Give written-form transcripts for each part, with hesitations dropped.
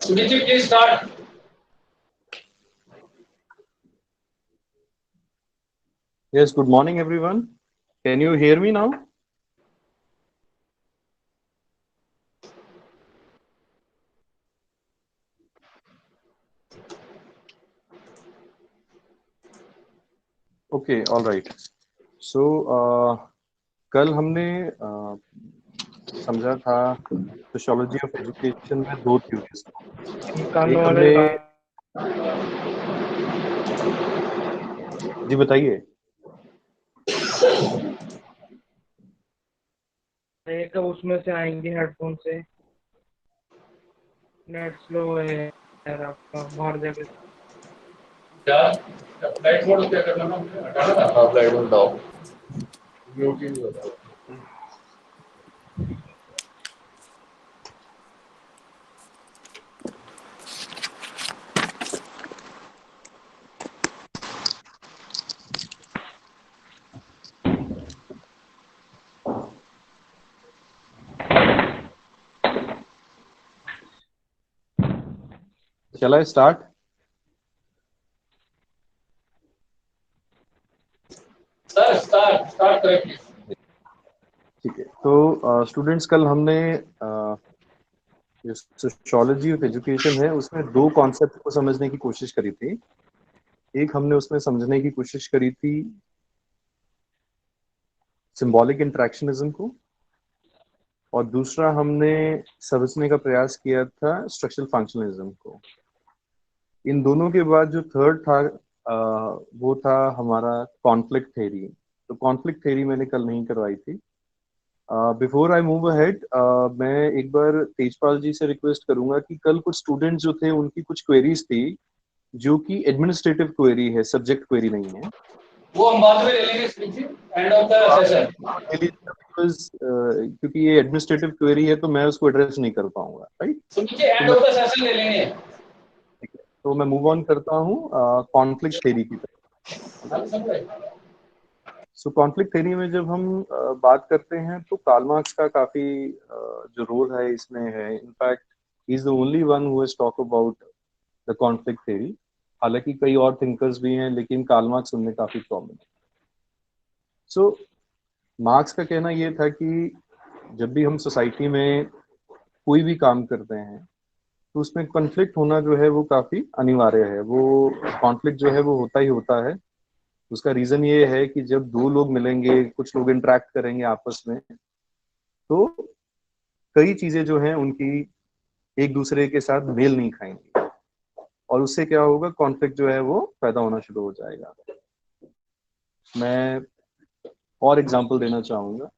Sudhir, please start. Yes, good morning, everyone. Can you hear me now? Okay, all right. So, कल हमने समझा था sociology of education में दो theories को। एक हमने जी बताइए। कब उसमें से आएंगे हेडफोन से? नेट स्लो है यार आपका, बाहर जाके क्या फ्लाइट मोड क्या करना ना, हटाना था। हाँ, फ्लाइट मोड डाउन म्यूट ही नहीं होता। Shall I start? Sir start करें प्लीज। ठीक है। तो स्टूडेंट्स, कल हमने जो सोशियोलॉजी ऑफ एजुकेशन है उसमें दो कॉन्सेप्ट को समझने की कोशिश करी थी। एक हमने उसमें समझने की कोशिश करी थी सिंबॉलिक इंटरेक्शनिज्म को, और दूसरा हमने समझने का प्रयास किया था स्ट्रक्चरल फंक्शनलिज्म को। इन दोनों के बाद जो थर्ड था वो था हमारा कॉन्फ्लिक्ट थ्योरी। तो कॉन्फ्लिक्ट थ्योरी मैंने कल नहीं करवाई थी। बिफोर आई मूव अहेड, मैं एक बार तेजपाल जी से रिक्वेस्ट करूंगा कि कल कुछ स्टूडेंट्स जो थे उनकी कुछ क्वेरीज थी जो कि एडमिनिस्ट्रेटिव क्वेरी है, सब्जेक्ट क्वेरी नहीं है। वो हम बाद में ले लेंगे एंड ऑफ द सेशन। क्योंकि ये एडमिनिस्ट्रेटिव क्वेरी है तो मैं उसको एड्रेस नहीं कर पाऊंगा, राइट? तो नीचे एंड ऑफ द सेशन ले लेंगे। ठीक है, तो मैं मूव ऑन करता हूँ कॉन्फ्लिक्ट थ्योरी की तरफ। सो कॉन्फ्लिक्ट थ्योरी में जब हम बात करते हैं तो कार्ल मार्क्स का काफी जो रोल है इसमें है। In fact he is the only one who has talk about the conflict theory. हालांकि कई और थिंकर्स भी हैं लेकिन कार्ल मार्क्स उनमें काफी प्रोमिनेंट। सो मार्क्स का कहना यह था कि जब भी हम सोसाइटी में कोई भी काम करते हैं तो उसमें कॉन्फ्लिक्ट होना जो है वो काफी अनिवार्य है। वो कॉन्फ्लिक्ट जो है वो होता ही होता है। उसका रीजन ये है कि जब दो लोग मिलेंगे, कुछ लोग इंटरेक्ट करेंगे आपस में, तो कई चीजें जो हैं उनकी एक दूसरे के साथ मेल नहीं खाएंगी और उससे क्या होगा, कॉन्फ्लिक्ट जो है वो पैदा होना शुरू हो जाएगा। मैं और एग्जांपल देना चाहूंगा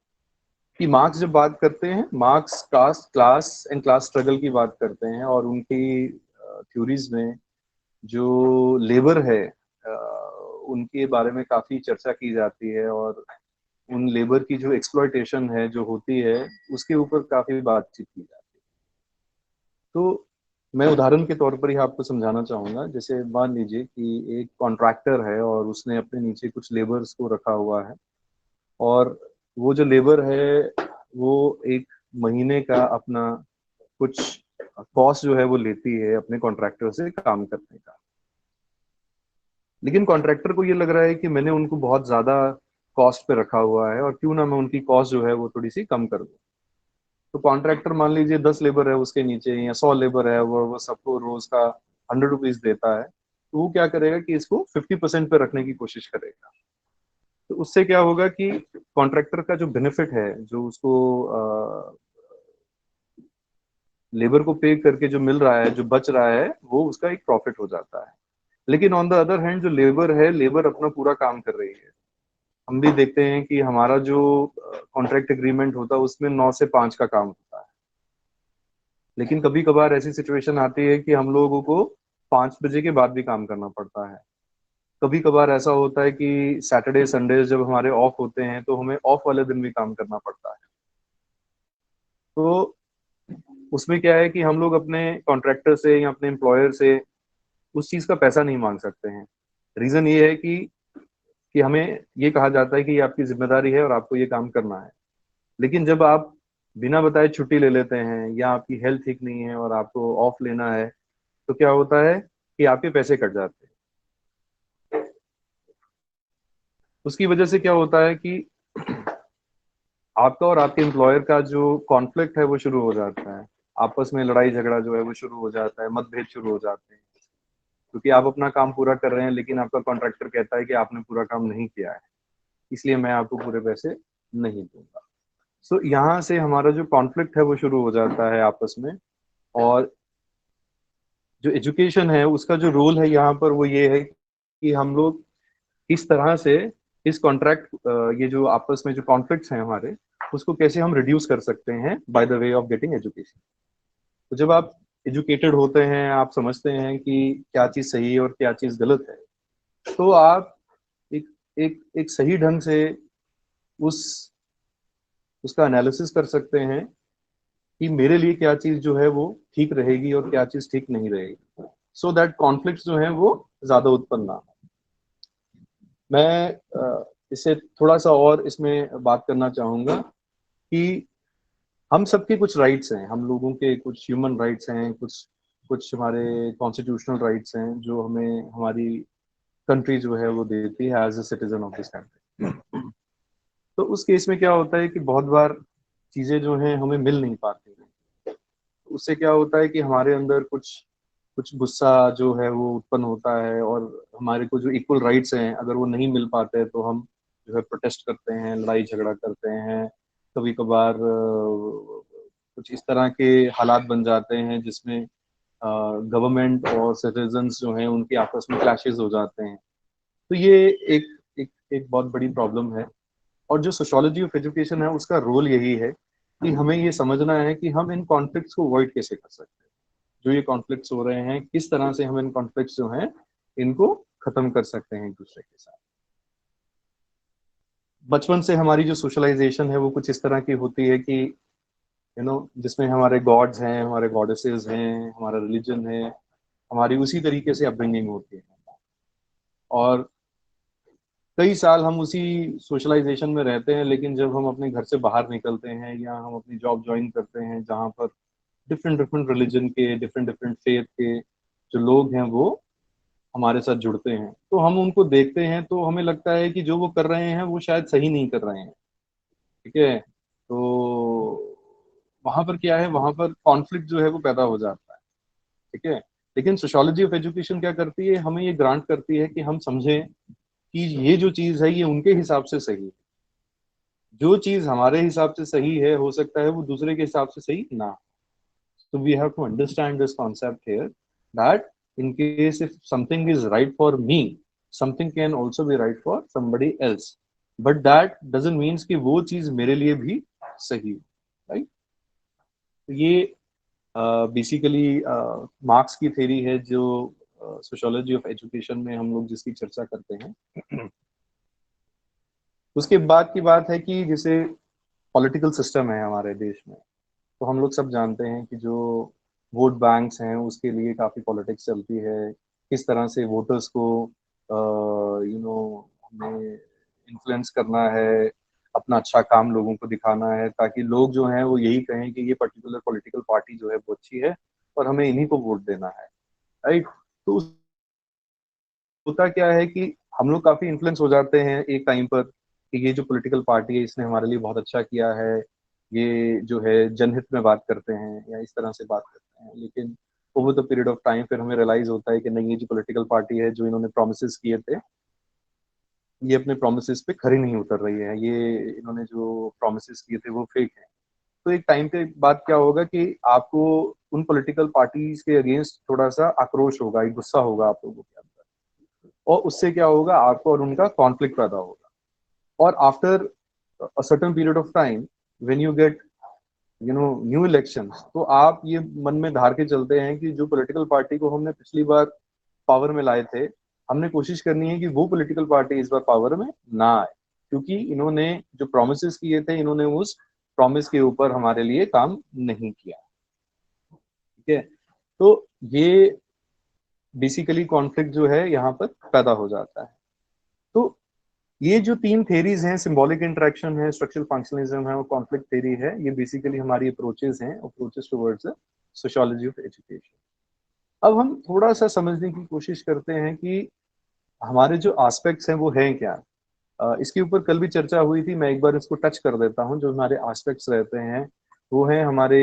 कि मार्क्स जब बात करते हैं, marks class and class struggle की बात करते हैं और उनकी थ्योरीज में जो लेबर है उनके बारे में काफी चर्चा की जाती है और उन लेबर की जो एक्सप्लॉयटेशन है जो होती है उसके ऊपर काफी बातचीत की जाती है। तो मैं उदाहरण के तौर पर ही आपको समझाना चाहूंगा। जैसे मान लीजिए कि एक कॉन्ट्रैक्टर है और उसने अपने नीचे कुछ लेबर्स को रखा हुआ है और वो जो लेबर है वो एक महीने का अपना कुछ कॉस्ट जो है वो लेती है अपने कॉन्ट्रैक्टर से काम करने का। लेकिन कॉन्ट्रैक्टर को ये लग रहा है कि मैंने उनको बहुत ज्यादा कॉस्ट पे रखा हुआ है और क्यों ना मैं उनकी कॉस्ट जो है वो थोड़ी सी कम कर दूं। तो कॉन्ट्रैक्टर मान लीजिए 10 लेबर है उसके नीचे या 100 लेबर है, वो सबको रोज का 100 रुपीज देता है, तो वो क्या करेगा कि इसको 50% पे रखने की कोशिश करेगा। तो उससे क्या होगा कि कॉन्ट्रैक्टर का जो बेनिफिट है, जो उसको लेबर को पे करके जो मिल रहा है, जो बच रहा है, वो उसका एक प्रॉफिट हो जाता है। लेकिन ऑन द अदर हैंड जो लेबर है, लेबर अपना पूरा काम कर रही है। हम भी देखते हैं कि हमारा जो कॉन्ट्रैक्ट एग्रीमेंट होता है उसमें 9 से 5 का काम होता है। लेकिन कभी कभार ऐसी सिचुएशन आती है कि हम लोगों को 5 बजे के बाद भी काम करना पड़ता है। कभी कभार ऐसा होता है कि सैटरडे संडे जब हमारे ऑफ होते हैं तो हमें ऑफ वाले दिन भी काम करना पड़ता है। तो उसमें क्या है कि हम लोग अपने कॉन्ट्रैक्टर से या अपने एम्प्लॉयर से उस चीज का पैसा नहीं मांग सकते हैं। रीजन ये है कि हमें ये कहा जाता है कि ये आपकी जिम्मेदारी है और आपको ये काम करना है। लेकिन जब आप बिना बताए छुट्टी ले लेते हैं, या आपकी हेल्थ ठीक नहीं है और आपको ऑफ लेना है, तो क्या होता है कि आपके पैसे कट जाते हैं। उसकी वजह से क्या होता है कि आपका और आपके एम्प्लॉयर का जो कॉन्फ्लिक्ट है वो शुरू हो जाता है, आपस में लड़ाई झगड़ा जो है वो शुरू हो जाता है, मतभेद शुरू हो जाते हैं, क्योंकि आप अपना काम पूरा कर रहे हैं लेकिन आपका कॉन्ट्रैक्टर कहता है कि आपने पूरा काम नहीं किया है, इसलिए मैं आपको पूरे पैसे नहीं दूंगा। सो यहाँ से हमारा जो कॉन्फ्लिक्ट है वो शुरू हो जाता है आपस में। और जो एजुकेशन है उसका जो रोल है यहाँ पर वो ये है कि हम लोग इस तरह से इस कॉन्ट्रैक्ट, ये जो आपस में जो कॉन्फ्लिक्ट्स हैं हमारे, उसको कैसे हम रिड्यूस कर सकते हैं by the way of getting education. तो जब आप एजुकेटेड होते हैं, आप समझते हैं कि क्या चीज सही है और क्या चीज गलत है, तो आप एक एक एक सही ढंग से उस उसका एनालिसिस कर सकते हैं कि मेरे लिए क्या चीज जो है वो ठीक रहेगी और क्या चीज ठीक नहीं रहेगी, सो दैट कॉन्फ्लिक्ट जो है वो ज्यादा उत्पन्न ना हो। मैं इससे थोड़ा सा और इसमें बात करना चाहूंगा कि हम सबके कुछ राइट्स हैं, हम लोगों के कुछ ह्यूमन राइट्स हैं, कुछ कुछ हमारे कॉन्स्टिट्यूशनल राइट्स हैं जो हमें हमारी कंट्री जो है वो देती है as a citizen of this country. तो उस केस में क्या होता है कि बहुत बार चीजें जो हैं हमें मिल नहीं पाती हैं। उससे क्या होता है कि हमारे अंदर कुछ कुछ गुस्सा जो है वो उत्पन्न होता है, और हमारे को जो इक्वल राइट्स हैं अगर वो नहीं मिल पाते तो हम जो है प्रोटेस्ट करते हैं, लड़ाई झगड़ा करते हैं। कभी कभार कुछ इस तरह के हालात बन जाते हैं जिसमें गवर्नमेंट और सिटीजन्स जो हैं उनके आपस में क्लैशेस हो जाते हैं। तो ये एक एक एक बहुत बड़ी प्रॉब्लम है। और जो सोशियोलॉजी ऑफ एजुकेशन है उसका रोल यही है कि हमें ये समझना है कि हम इन कॉन्फ्लिक्ट्स को अवॉइड कैसे कर सकते हैं। जो ये कॉन्फ्लिक्ट्स हो रहे हैं, किस तरह से हम इन कॉन्फ्लिक्ट्स जो हैं इनको खत्म कर सकते हैं एक दूसरे के साथ। बचपन से हमारी जो सोशलाइजेशन है वो कुछ इस तरह की होती है कि जिसमें हमारे गॉड्स हैं, हमारे गॉडेसेस हैं, हमारा रिलीजन है, हमारी उसी तरीके से अपब्रिंगिंग होती है। और कई साल हम उसी सोशलाइजेशन में रहते हैं, लेकिन जब हम अपने घर से बाहर निकलते हैं या हम अपनी जॉब ज्वाइन करते हैं जहाँ पर डिफरेंट डिफरेंट रिलीजन के, डिफरेंट डिफरेंट फेथ के जो लोग हैं वो हमारे साथ जुड़ते हैं, तो हम उनको देखते हैं तो हमें लगता है कि जो वो कर रहे हैं वो शायद सही नहीं कर रहे हैं। ठीक है, तो वहां पर क्या है, वहां पर कॉन्फ्लिक्ट जो है वो पैदा हो जाता है। ठीक है, लेकिन सोशियोलॉजी ऑफ एजुकेशन क्या करती है, हमें ये ग्रांट करती है कि हम समझें कि ये जो चीज है ये उनके हिसाब से सही है। जो चीज हमारे हिसाब से सही है हो सकता है वो दूसरे के हिसाब से सही ना। So we have to understand this concept here, that in case if something is right for me, something can also be right for somebody else. But that doesn't means कि वो चीज मेरे लिए भी सही है, right? तो ये बेसिकली मार्क्स की थ्योरी है जो सोशियोलॉजी ऑफ एजुकेशन में हम लोग जिसकी चर्चा करते हैं। उसके बाद की बात है कि जैसे पॉलिटिकल सिस्टम है हमारे देश में, तो हम लोग सब जानते हैं कि जो वोट बैंक्स हैं उसके लिए काफी पॉलिटिक्स चलती है। किस तरह से वोटर्स को हमें इन्फ्लुएंस करना है, अपना अच्छा काम लोगों को दिखाना है, ताकि लोग जो हैं वो यही कहें कि ये पर्टिकुलर पॉलिटिकल पार्टी जो है वो अच्छी है और हमें इन्हीं को वोट देना है, राइट। तो होता क्या है कि हम लोग काफी इन्फ्लुएंस हो जाते हैं एक टाइम पर कि ये जो पॉलिटिकल पार्टी है इसने हमारे लिए बहुत अच्छा किया है, ये जो है जनहित में बात करते हैं या इस तरह से बात करते हैं। लेकिन over the period of time फिर हमें रियलाइज होता है कि नहीं, ये जो पॉलिटिकल पार्टी है जो इन्होंने प्रोमिस किए थे ये अपने प्रोमिस पे खरी नहीं उतर रही है, ये इन्होंने जो प्रोमिस किए थे वो फेक है। तो एक टाइम पे बात क्या होगा कि आपको उन पॉलिटिकल पार्टीज के अगेंस्ट थोड़ा सा आक्रोश होगा, एक गुस्सा होगा आप लोगों के अंदर, और उससे क्या होगा, आपको और उनका कॉन्फ्लिक्ट पैदा होगा। और after a certain period of time when you get new elections, तो आप ये मन में धार के चलते हैं कि जो पॉलिटिकल पार्टी को हमने पिछली बार पावर में लाए थे, हमने कोशिश करनी है कि वो पॉलिटिकल पार्टी इस बार पावर में ना आए, क्योंकि इन्होंने जो प्रोमिस किए थे इन्होंने उस प्रॉमिस के ऊपर हमारे लिए काम नहीं किया। ठीक है, तो ये बेसिकली कॉन्फ्लिक्ट जो है यहाँ पर पैदा हो जाता है। तो ये जो 3 थेरीज हैं, सिंबॉलिक इंटरेक्शन है, स्ट्रक्चरल फंक्शनलिज्म है और कॉन्फ्लिक्ट थेरी है, ये बेसिकली हमारी अप्रोचेस हैं, approaches towards sociology of education. अब हम थोड़ा सा समझने की कोशिश करते हैं कि हमारे जो एस्पेक्ट्स हैं वो हैं क्या। इसके ऊपर कल भी चर्चा हुई थी, मैं एक बार इसको टच कर देता हूँ। जो हमारे एस्पेक्ट्स रहते हैं वो है हमारे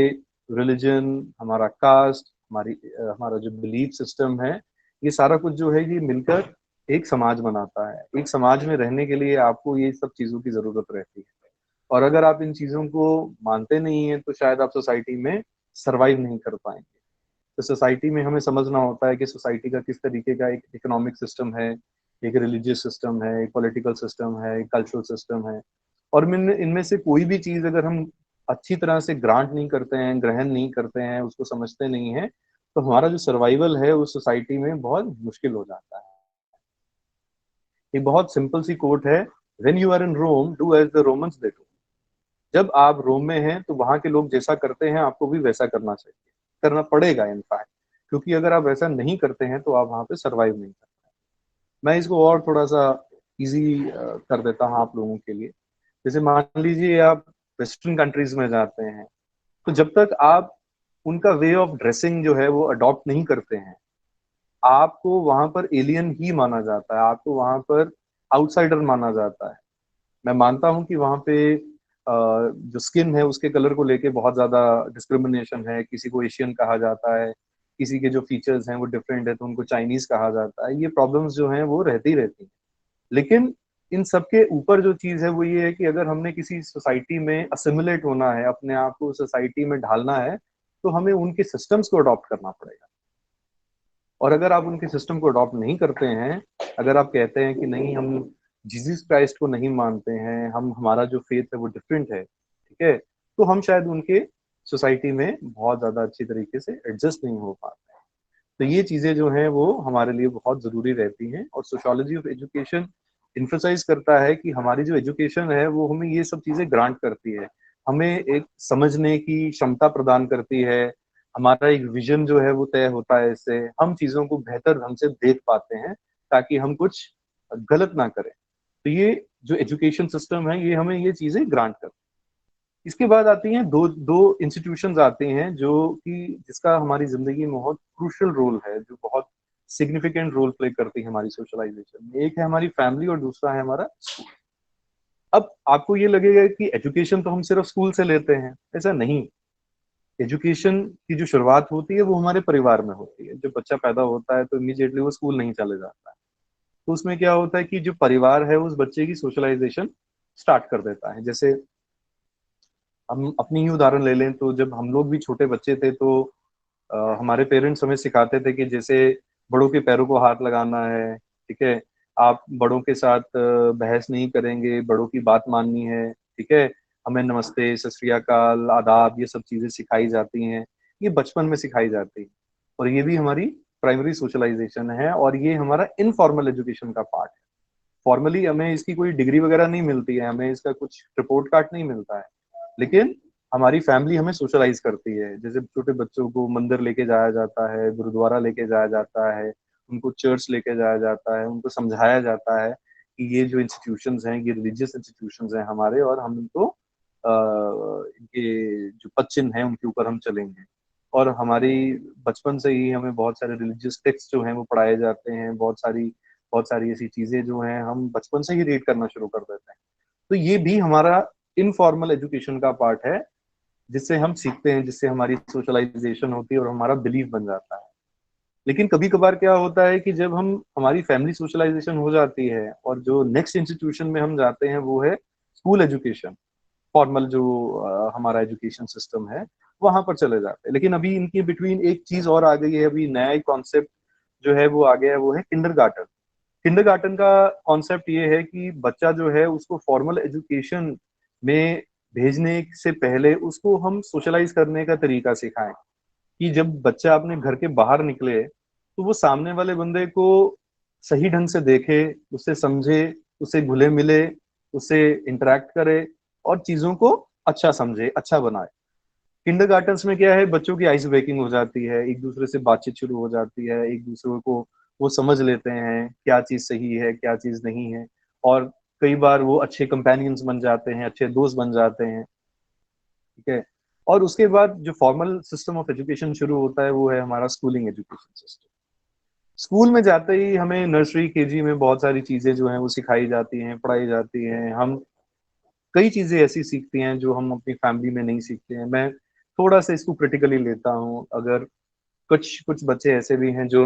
रिलीजन, हमारा कास्ट, हमारा जो बिलीफ सिस्टम है, ये सारा कुछ जो है ये मिलकर एक समाज बनाता है। एक समाज में रहने के लिए आपको ये सब चीजों की जरूरत रहती है, और अगर आप इन चीजों को मानते नहीं है तो शायद आप सोसाइटी में सरवाइव नहीं कर पाएंगे। तो सोसाइटी में हमें समझना होता है कि सोसाइटी का किस तरीके का एक इकोनॉमिक सिस्टम है, एक रिलीजियस सिस्टम है, एक पॉलिटिकल सिस्टम है, एक कल्चरल सिस्टम है। और इनमें से कोई भी चीज अगर हम अच्छी तरह से ग्रांट नहीं करते हैं, ग्रहण नहीं करते हैं, उसको समझते नहीं है, तो हमारा जो सर्वाइवल है उस सोसाइटी में बहुत मुश्किल हो जाता है। एक बहुत सिंपल सी कोट है, when you are in Rome do as the Romans they do. जब आप रोम में हैं तो वहां के लोग जैसा करते हैं आपको भी वैसा करना चाहिए, करना पड़ेगा इनफैक्ट, क्योंकि अगर आप वैसा नहीं करते हैं तो आप वहां पे सरवाइव नहीं करते। मैं इसको और थोड़ा सा इजी कर देता हूँ आप लोगों के लिए। जैसे मान लीजिए आप वेस्टर्न कंट्रीज में जाते हैं, तो जब तक आप उनका वे ऑफ ड्रेसिंग जो है वो अडॉप्ट नहीं करते हैं, आपको वहां पर एलियन ही माना जाता है, आपको वहां पर आउटसाइडर माना जाता है। मैं मानता हूं कि वहां पे जो स्किन है उसके कलर को लेके बहुत ज्यादा डिस्क्रिमिनेशन है, किसी को एशियन कहा जाता है, किसी के जो फीचर्स हैं वो डिफरेंट है तो उनको चाइनीज कहा जाता है। ये प्रॉब्लम्स जो हैं वो रहती रहती हैं। लेकिन इन सबके ऊपर जो चीज है वो ये है कि अगर हमने किसी सोसाइटी में असिमुलेट होना है, अपने आप को सोसाइटी में ढालना है, तो हमें उनके सिस्टम्स को अडॉप्ट करना पड़ेगा। और अगर आप उनके सिस्टम को अडॉप्ट नहीं करते हैं, अगर आप कहते हैं कि नहीं हम जीसस क्राइस्ट को नहीं मानते हैं, हम हमारा जो फेथ है वो डिफरेंट है, ठीक है, तो हम शायद उनके सोसाइटी में बहुत ज्यादा अच्छी तरीके से एडजस्ट नहीं हो पाते हैं। तो ये चीजें जो हैं वो हमारे लिए बहुत जरूरी रहती हैं, और सोशियोलॉजी ऑफ एजुकेशन इम्फोसाइज करता है कि हमारी जो एजुकेशन है वो हमें ये सब चीजें ग्रांट करती है, हमें एक समझने की क्षमता प्रदान करती है, हमारा एक विजन जो है वो तय होता है, इससे हम चीजों को बेहतर ढंग से देख पाते हैं ताकि हम कुछ गलत ना करें। तो ये जो एजुकेशन सिस्टम है ये हमें ये चीजें ग्रांट करती है। इसके बाद आती हैं दो दो इंस्टीट्यूशंस आती हैं जो कि जिसका हमारी जिंदगी में बहुत क्रूशियल रोल है, जो बहुत सिग्निफिकेंट रोल प्ले करती है हमारी सोशलाइजेशन में। एक है हमारी फैमिली और दूसरा है हमारा स्कूल। अब आपको ये लगेगा कि एजुकेशन तो हम सिर्फ स्कूल से लेते हैं, ऐसा नहीं। एजुकेशन की जो शुरुआत होती है वो हमारे परिवार में होती है। जब बच्चा पैदा होता है तो इमीडिएटली वो स्कूल नहीं चले जाता है, तो उसमें क्या होता है कि जो परिवार है उस बच्चे की सोशलाइजेशन स्टार्ट कर देता है। जैसे हम अपनी ही उदाहरण ले लें तो जब हम लोग भी छोटे बच्चे थे तो हमारे पेरेंट्स हमें सिखाते थे कि जैसे बड़ों के पैरों को हाथ लगाना है, ठीक है, आप बड़ों के साथ बहस नहीं करेंगे, बड़ों की बात माननी है, ठीक है, हमें नमस्ते, सत श्री अकाल, आदाब, ये सब चीजें सिखाई जाती हैं। ये बचपन में सिखाई जाती है, और ये भी हमारी प्राइमरी सोशलाइजेशन है, और ये हमारा इनफॉर्मल एजुकेशन का पार्ट है। फॉर्मली हमें इसकी कोई डिग्री वगैरह नहीं मिलती है, हमें इसका कुछ रिपोर्ट कार्ड नहीं मिलता है, लेकिन हमारी फैमिली हमें सोशलाइज करती है। जैसे छोटे बच्चों को मंदिर लेके जाया जाता है, गुरुद्वारा लेके जाया जाता है, उनको चर्च लेके जाया जाता है, उनको समझाया जाता है कि ये जो इंस्टीट्यूशंस हैं ये रिलीजियस इंस्टीट्यूशंस हैं हमारे, और हम इनको इनके जो पद चिन्ह हैं उनके ऊपर हम चलेंगे। और हमारी बचपन से ही हमें बहुत सारे रिलीजियस टेक्स्ट जो हैं वो पढ़ाए जाते हैं, बहुत सारी ऐसी चीजें जो हैं हम बचपन से ही रीड करना शुरू कर देते हैं। तो ये भी हमारा इनफॉर्मल एजुकेशन का पार्ट है, जिससे हम सीखते हैं, जिससे हमारी सोशलाइजेशन होती है और हमारा बिलीफ बन जाता है। लेकिन कभी कभार क्या होता है कि जब हम हमारी फैमिली सोशलाइजेशन हो जाती है और जो नेक्स्ट इंस्टीट्यूशन में हम जाते हैं वो है स्कूल एजुकेशन, फॉर्मल जो हमारा एजुकेशन सिस्टम है, वहां पर चले जाते हैं। लेकिन अभी इनके बिटवीन एक चीज और आ गई है, अभी नया कॉन्सेप्ट जो है वो आ गया है, वो है किंडरगार्टन। किंडरगार्टन का कॉन्सेप्ट ये है कि बच्चा जो है उसको फॉर्मल एजुकेशन में भेजने से पहले उसको हम सोशलाइज करने का तरीका सिखाएं, कि जब बच्चा अपने घर के बाहर निकले तो वो सामने वाले बंदे को सही ढंग से देखे, उससे समझे, उससे घुले मिले, उससे इंटरेक्ट करे, और चीजों को अच्छा समझे, अच्छा बनाए। किंडरगार्टन्स में क्या है, बच्चों की आइस ब्रेकिंग हो जाती है, एक दूसरे से बातचीत शुरू हो जाती है, एक दूसरे को वो समझ लेते हैं क्या चीज सही है क्या चीज नहीं है। और कई बार वो अच्छे कंपेनियंस बन जाते हैं, अच्छे दोस्त बन जाते हैं, ठीक है। और उसके बाद जो फॉर्मल सिस्टम ऑफ एजुकेशन शुरू होता है वो है हमारा स्कूलिंग एजुकेशन सिस्टम। स्कूल में जाते ही हमें नर्सरी केजी में बहुत सारी चीजें जो हैं वो सिखाई जाती हैं, पढ़ाई जाती हैं। हम कई चीजें ऐसी सीखते हैं जो हम अपनी फैमिली में नहीं सीखते हैं। मैं थोड़ा सा इसको क्रिटिकली लेता हूँ। अगर कुछ कुछ बच्चे ऐसे भी हैं जो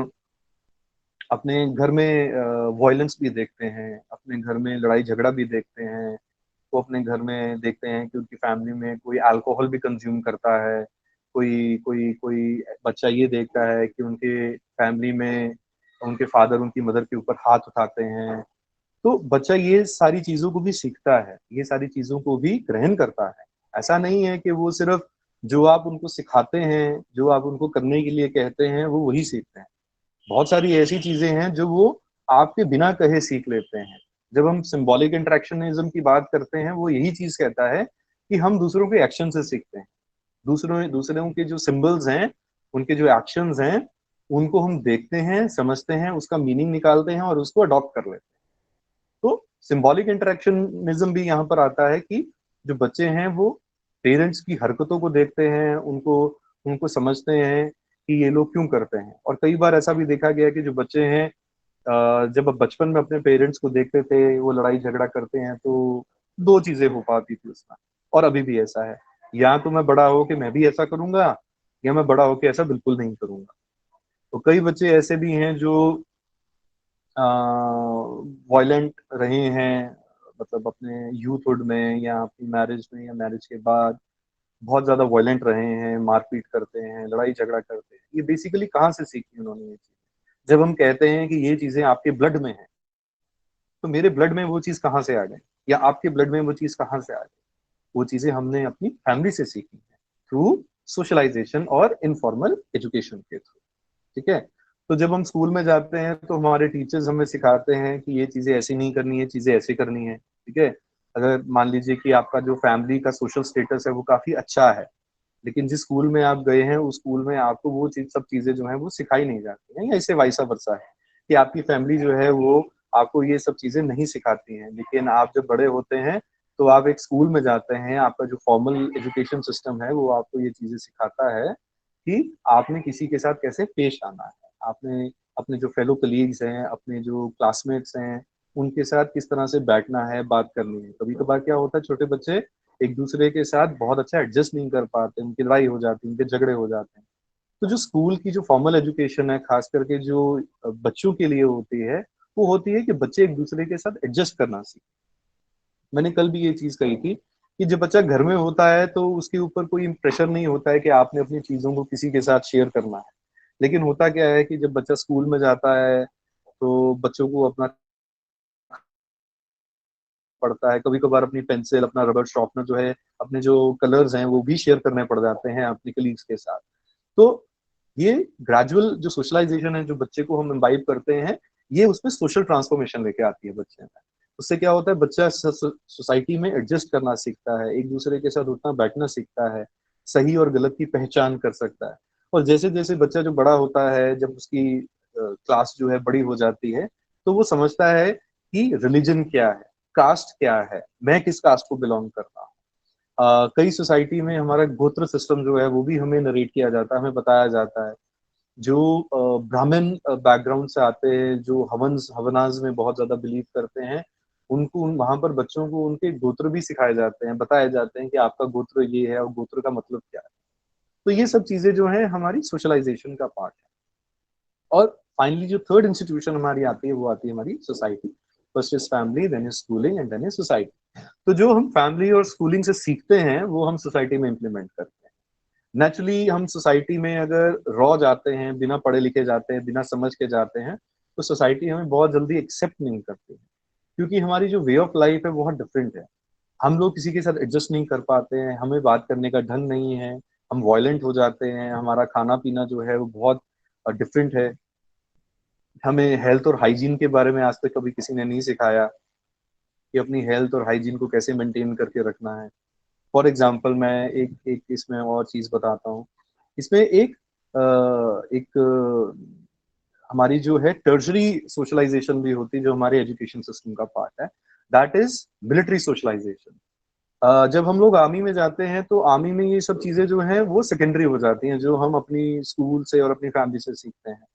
अपने घर में वॉयलेंस भी देखते हैं, अपने घर में लड़ाई झगड़ा भी देखते हैं, वो अपने घर में देखते हैं कि उनकी फैमिली में कोई अल्कोहल भी कंज्यूम करता है, कोई कोई कोई बच्चा ये देखता है कि उनके फैमिली में उनके फादर उनकी मदर के ऊपर हाथ उठाते हैं। तो बच्चा ये सारी चीजों को भी सीखता है, ये सारी चीजों को भी ग्रहण करता है। ऐसा नहीं है कि वो सिर्फ जो आप उनको सिखाते हैं, जो आप उनको करने के लिए कहते हैं, वो वही सीखते हैं। बहुत सारी ऐसी चीजें हैं जो वो आपके बिना कहे सीख लेते हैं। जब हम सिंबॉलिक इंटरेक्शनिज्म की बात करते हैं, वो यही चीज कहता है कि हम दूसरों के एक्शन से सीखते हैं। दूसरों के जो सिंबल्स हैं, उनके जो एक्शंस हैं, उनको हम देखते हैं, समझते हैं, उसका मीनिंग निकालते हैं और उसको अडॉप्ट कर लेते हैं। तो सिंबॉलिक इंटरेक्शनिज्म भी यहाँ पर आता है कि जो बच्चे हैं वो पेरेंट्स की हरकतों को देखते हैं, उनको उनको समझते हैं कि ये लोग क्यों करते हैं। और कई बार ऐसा भी देखा गया कि जो बच्चे हैं जब अब बचपन में अपने पेरेंट्स को देखते थे वो लड़ाई झगड़ा करते हैं, तो दो चीजें हो पाती थी उसमें। और अभी भी ऐसा है, या तो मैं बड़ा हो के मैं भी ऐसा करूंगा, या मैं बड़ा होके ऐसा बिल्कुल नहीं करूंगा। तो कई बच्चे ऐसे भी हैं जो वायलेंट रहे हैं, मतलब अपने यूथहुड में या अपनी मैरिज में या मैरिज के बाद बहुत ज्यादा वायलेंट रहे हैं, मारपीट करते हैं, लड़ाई झगड़ा करते हैं। ये बेसिकली कहाँ से सीखी उन्होंने ये चीज? जब हम कहते हैं कि ये चीजें आपके ब्लड में है, तो मेरे ब्लड में वो चीज कहाँ से आ गई, या आपके ब्लड में वो चीज कहाँ से आ गई? वो चीजें हमने अपनी फैमिली से सीखी है, थ्रू सोशलाइजेशन और इनफॉर्मल एजुकेशन के थ्रू, ठीक है। तो जब हम स्कूल में जाते हैं तो हमारे टीचर्स हमें सिखाते हैं कि ये चीजें ऐसी नहीं करनी है, चीजें ऐसे करनी है, ठीक है। अगर मान लीजिए कि आपका जो फैमिली का सोशल स्टेटस है वो काफी अच्छा है, लेकिन जिस स्कूल में आप गए हैं उस स्कूल में आपको वो चीज सब चीजें जो है वो सिखाई नहीं जाती हैं, या इससे वाइसा वर्सा है कि आपकी फैमिली जो है वो आपको ये सब चीजें नहीं सिखाती हैं। लेकिन आप जब बड़े होते हैं तो आप एक स्कूल में जाते हैं, आपका जो फॉर्मल एजुकेशन सिस्टम है वो आपको ये चीजें सिखाता है कि आपने किसी के साथ कैसे पेश आना है, आपने अपने जो फेलो कलीग्स हैं, अपने जो क्लासमेट्स हैं, उनके साथ किस तरह से बैठना है, बात करनी है। कभी कभार क्या होता है, छोटे बच्चे एक दूसरे के साथ बहुत अच्छा एडजस्ट नहीं कर पाते, उनकी लड़ाई हो जाती है, उनके झगड़े हो जाते हैं। तो जो स्कूल की जो फॉर्मल एजुकेशन है, खास करके जो बच्चों के लिए होती है, वो होती है कि बच्चे एक दूसरे के साथ एडजस्ट करना सीखें। मैंने कल भी ये चीज कही थी कि जब बच्चा घर में होता है तो उसके ऊपर कोई प्रेशर नहीं होता है कि आपने अपनी चीजों को किसी के साथ शेयर करना है। लेकिन होता क्या है कि जब बच्चा स्कूल में जाता है तो बच्चों को अपना पड़ता है, कभी कभार अपनी पेंसिल, अपना रबर शार्पनर जो है, अपने जो कलर्स हैं वो भी शेयर करने पड़ जाते हैं अपने कलीग्स के साथ। तो ये ग्रेजुअल जो सोशलाइजेशन है जो बच्चे को हम इम्बाइब करते हैं, ये उसमें सोशल ट्रांसफॉर्मेशन लेके आती है बच्चे में। उससे क्या होता है, बच्चा सोसाइटी में एडजस्ट करना सीखता है, एक दूसरे के साथ उठना बैठना सीखता है, सही और गलत की पहचान कर सकता है। और जैसे जैसे बच्चा जो बड़ा होता है, जब उसकी क्लास जो है बड़ी हो जाती है, तो वो समझता है कि रिलीजन क्या है, कास्ट क्या है, मैं किस कास्ट को बिलोंग करता हूँ। कई सोसाइटी में हमारा गोत्र सिस्टम जो है वो भी हमें नरेट किया जाता है, हमें बताया जाता है। जो ब्राह्मण बैकग्राउंड से आते हैं, जो हवनाज में बहुत ज्यादा बिलीव करते हैं, उनको वहां पर बच्चों को उनके गोत्र भी सिखाए जाते हैं, बताए जाते हैं कि आपका गोत्र ये है और गोत्र का मतलब क्या है। तो ये सब चीजें जो है हमारी सोशलाइजेशन का पार्ट है। और फाइनली जो थर्ड इंस्टीट्यूशन हमारी आती है वो आती है हमारी society. First is family, then is schooling and then is society. तो जो हम फैमिली और स्कूलिंग से सीखते हैं वो हम सोसाइटी में इम्प्लीमेंट करते हैं। नेचुरली हम सोसाइटी में अगर रॉ जाते हैं, बिना पढ़े लिखे जाते हैं, बिना समझ के जाते हैं, तो सोसाइटी हमें बहुत जल्दी एक्सेप्ट नहीं करती है, क्योंकि हमारी जो वे ऑफ लाइफ है बहुत डिफरेंट है। हम लोग किसी के साथ एडजस्ट नहीं कर पाते हैं, हमें बात करने का ढंग नहीं है, हम वायलेंट हो जाते हैं, हमारा खाना पीना जो है वो बहुत डिफरेंट है। हमें हेल्थ और हाइजीन के बारे में आज तक कभी किसी ने नहीं सिखाया कि अपनी हेल्थ और हाइजीन को कैसे मेंटेन करके रखना है। फॉर एग्जाम्पल मैं एक एक इसमें और चीज बताता हूँ। इसमें एक हमारी जो है टर्शरी सोशलाइजेशन भी होती है, जो हमारे एजुकेशन सिस्टम का पार्ट है। That is military socialization. जब हम लोग आर्मी में जाते हैं तो आर्मी में ये सब चीजें जो हैं वो सेकेंडरी हो जाती हैं, जो हम अपनी स्कूल से और अपनी फैमिली से सीखते हैं।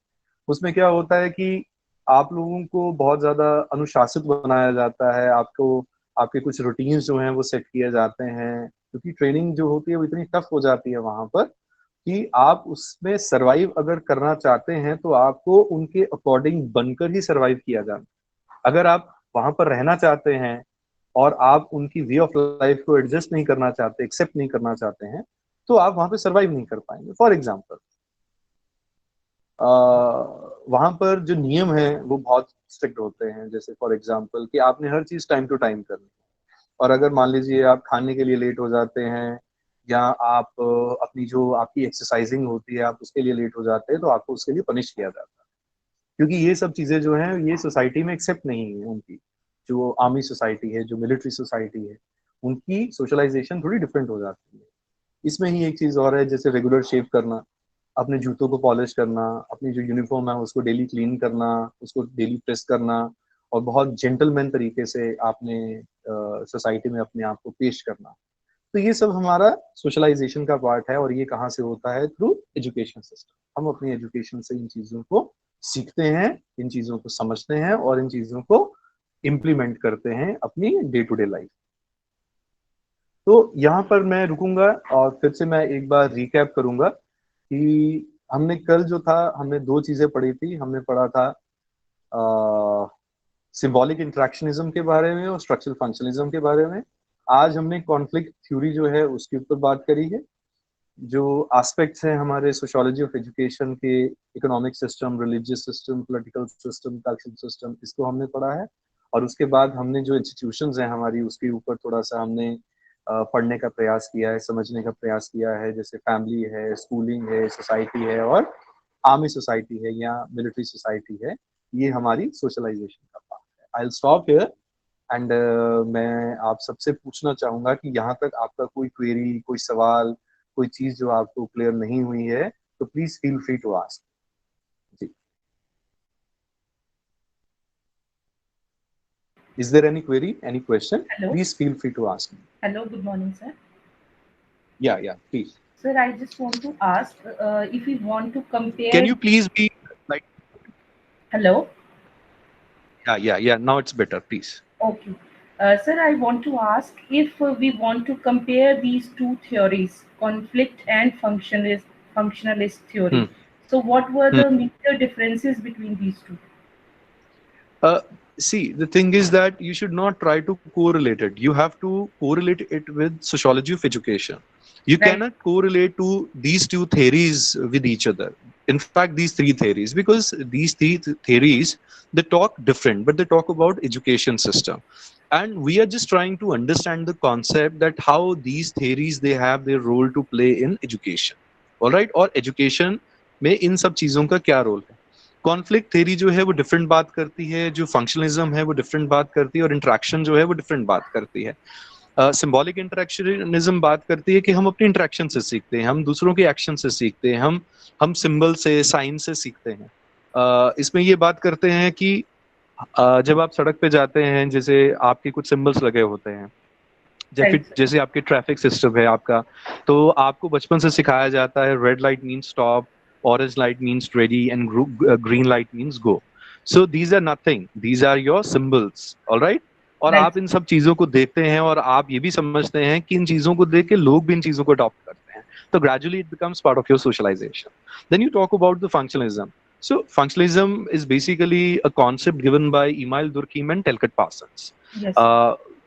उसमें क्या होता है कि आप लोगों को बहुत ज्यादा अनुशासित बनाया जाता है, आपको आपके कुछ रूटीन्स जो हैं वो सेट किए जाते हैं, क्योंकि ट्रेनिंग जो होती है वो इतनी टफ हो जाती है वहां पर कि आप उसमें सरवाइव अगर करना चाहते हैं तो आपको उनके अकॉर्डिंग बनकर ही सरवाइव किया जाना। अगर आप वहां पर रहना चाहते हैं और आप उनकी वे ऑफ लाइफ को एडजस्ट नहीं करना चाहते, एक्सेप्ट नहीं करना चाहते हैं, तो आप वहां पे सरवाइव नहीं कर पाएंगे। फॉर एग्जाम्पल, वहां पर जो नियम है वो बहुत स्ट्रिक्ट होते हैं। जैसे फॉर एग्जाम्पल कि आपने हर चीज टाइम टू टाइम करनी है, और अगर मान लीजिए आप खाने के लिए लेट हो जाते हैं या आप अपनी जो आपकी एक्सरसाइजिंग होती है आप उसके लिए लेट हो जाते हैं, तो आपको उसके लिए पनिश किया जाता है। क्योंकि ये सब चीजें जो हैं ये सोसाइटी में एक्सेप्ट नहीं है उनकी। जो आर्मी सोसाइटी है, जो मिलिट्री सोसाइटी है, उनकी सोशलाइजेशन थोड़ी डिफरेंट हो जाती है। इसमें ही एक चीज और है, जैसे रेगुलर शेव करना, अपने जूतों को पॉलिश करना, अपनी जो यूनिफॉर्म है उसको डेली क्लीन करना, उसको डेली प्रेस करना, और बहुत जेंटलमैन तरीके से आपने सोसाइटी में अपने आप को पेश करना। तो ये सब हमारा सोशलाइजेशन का पार्ट है, और ये कहाँ से होता है? Through education system. हम अपनी एजुकेशन से इन चीजों को सीखते हैं, इन चीजों को समझते हैं और इन चीजों को इम्प्लीमेंट करते हैं अपनी डे टू डे लाइफ। तो यहाँ पर मैं रुकूंगा और फिर से मैं एक बार रिकैप करूंगा कि हमने कल जो था हमने दो चीजें पढ़ी थी। हमने पढ़ा था सिंबॉलिक इंटरेक्शनिज्म के बारे में और स्ट्रक्चरल फंक्शनलिज्म के बारे में। आज हमने कॉन्फ्लिक्ट थ्योरी जो है उसके ऊपर बात करी है। जो एस्पेक्ट्स हैं हमारे सोशियोलॉजी ऑफ एजुकेशन के, economic system, religious system, political system, cultural system, इसको हमने पढ़ा है। और उसके बाद हमने जो इंस्टीट्यूशंस हैं हमारी उसके ऊपर थोड़ा सा हमने पढ़ने का प्रयास किया है, समझने का प्रयास किया है। जैसे फैमिली है, स्कूलिंग है, सोसाइटी है और आर्मी सोसाइटी है या मिलिट्री सोसाइटी है। ये हमारी सोशलाइजेशन का पार्ट है। I will stop here and मैं आप सबसे पूछना चाहूंगा कि यहाँ तक आपका कोई क्वेरी, कोई सवाल, कोई चीज जो आपको क्लियर नहीं हुई है तो please feel free to ask. जी, is there any query, any question? Hello. Please feel free to ask me. Hello, good morning, sir. Yeah, please. Sir, I just want to ask if we want to compare. Can you please be like? Hello. Yeah. Now it's better, please. Okay. Sir, I want to ask if we want to compare these two theories, conflict and functionalist theory. So, what were the major differences between these two? See, the thing is that you should not try to correlate it. You have to correlate it with sociology of education. You Right. cannot correlate to these two theories with each other. In fact, these three theories, because these three theories, they talk different, but they talk about education system. And we are just trying to understand the concept that how these theories, they have their role to play in education. All right? और education में इन सब चीजों का क्या role है? Conflict theory जो है वो डिफरेंट बात करती है, जो फंक्शनलिज्म है वो डिफरेंट बात करती है, और इंटरेक्शन जो है वो डिफरेंट बात करती है। सिंबॉलिक इंटरेक्शनिज्म बात करती है कि हम अपनी इंटरेक्शन से सीखते हैं, हम दूसरों के एक्शन से सीखते हैं, हम सिंबल से, साइन से सीखते हैं। इसमें ये बात करते हैं कि जब आप सड़क पे जाते हैं, जैसे आपके कुछ सिंबल्स लगे होते हैं, जैसे आपके ट्रैफिक सिस्टम है आपका, तो आपको बचपन से सिखाया जाता है red light means stop, orange light means ready, and green light means go. So these are nothing, these are your symbols, all right? और Right. आप इन सब चीजों को देखते हैं और आप ये भी समझते हैं कि इन चीजों को देख के लोग भी इन चीजों को अडॉप्ट करते हैं, तो gradually it becomes part of your socialization. Then you talk about the functionalism. So functionalism is basically a concept given by Emile Durkheim and Talcott Parsons. Yes.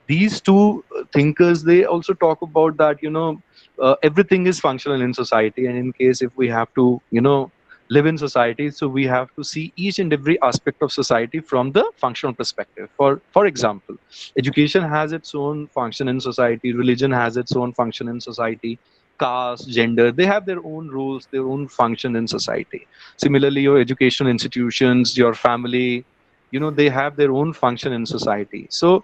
These two thinkers, they also talk about that, everything is functional in society, and in case if we have to live in society, so we have to see each and every aspect of society from the functional perspective. For example, education has its own function in society, religion has its own function in society, caste, gender, they have their own rules, their own function in society. Similarly, your educational institutions, your family, they have their own function in society. So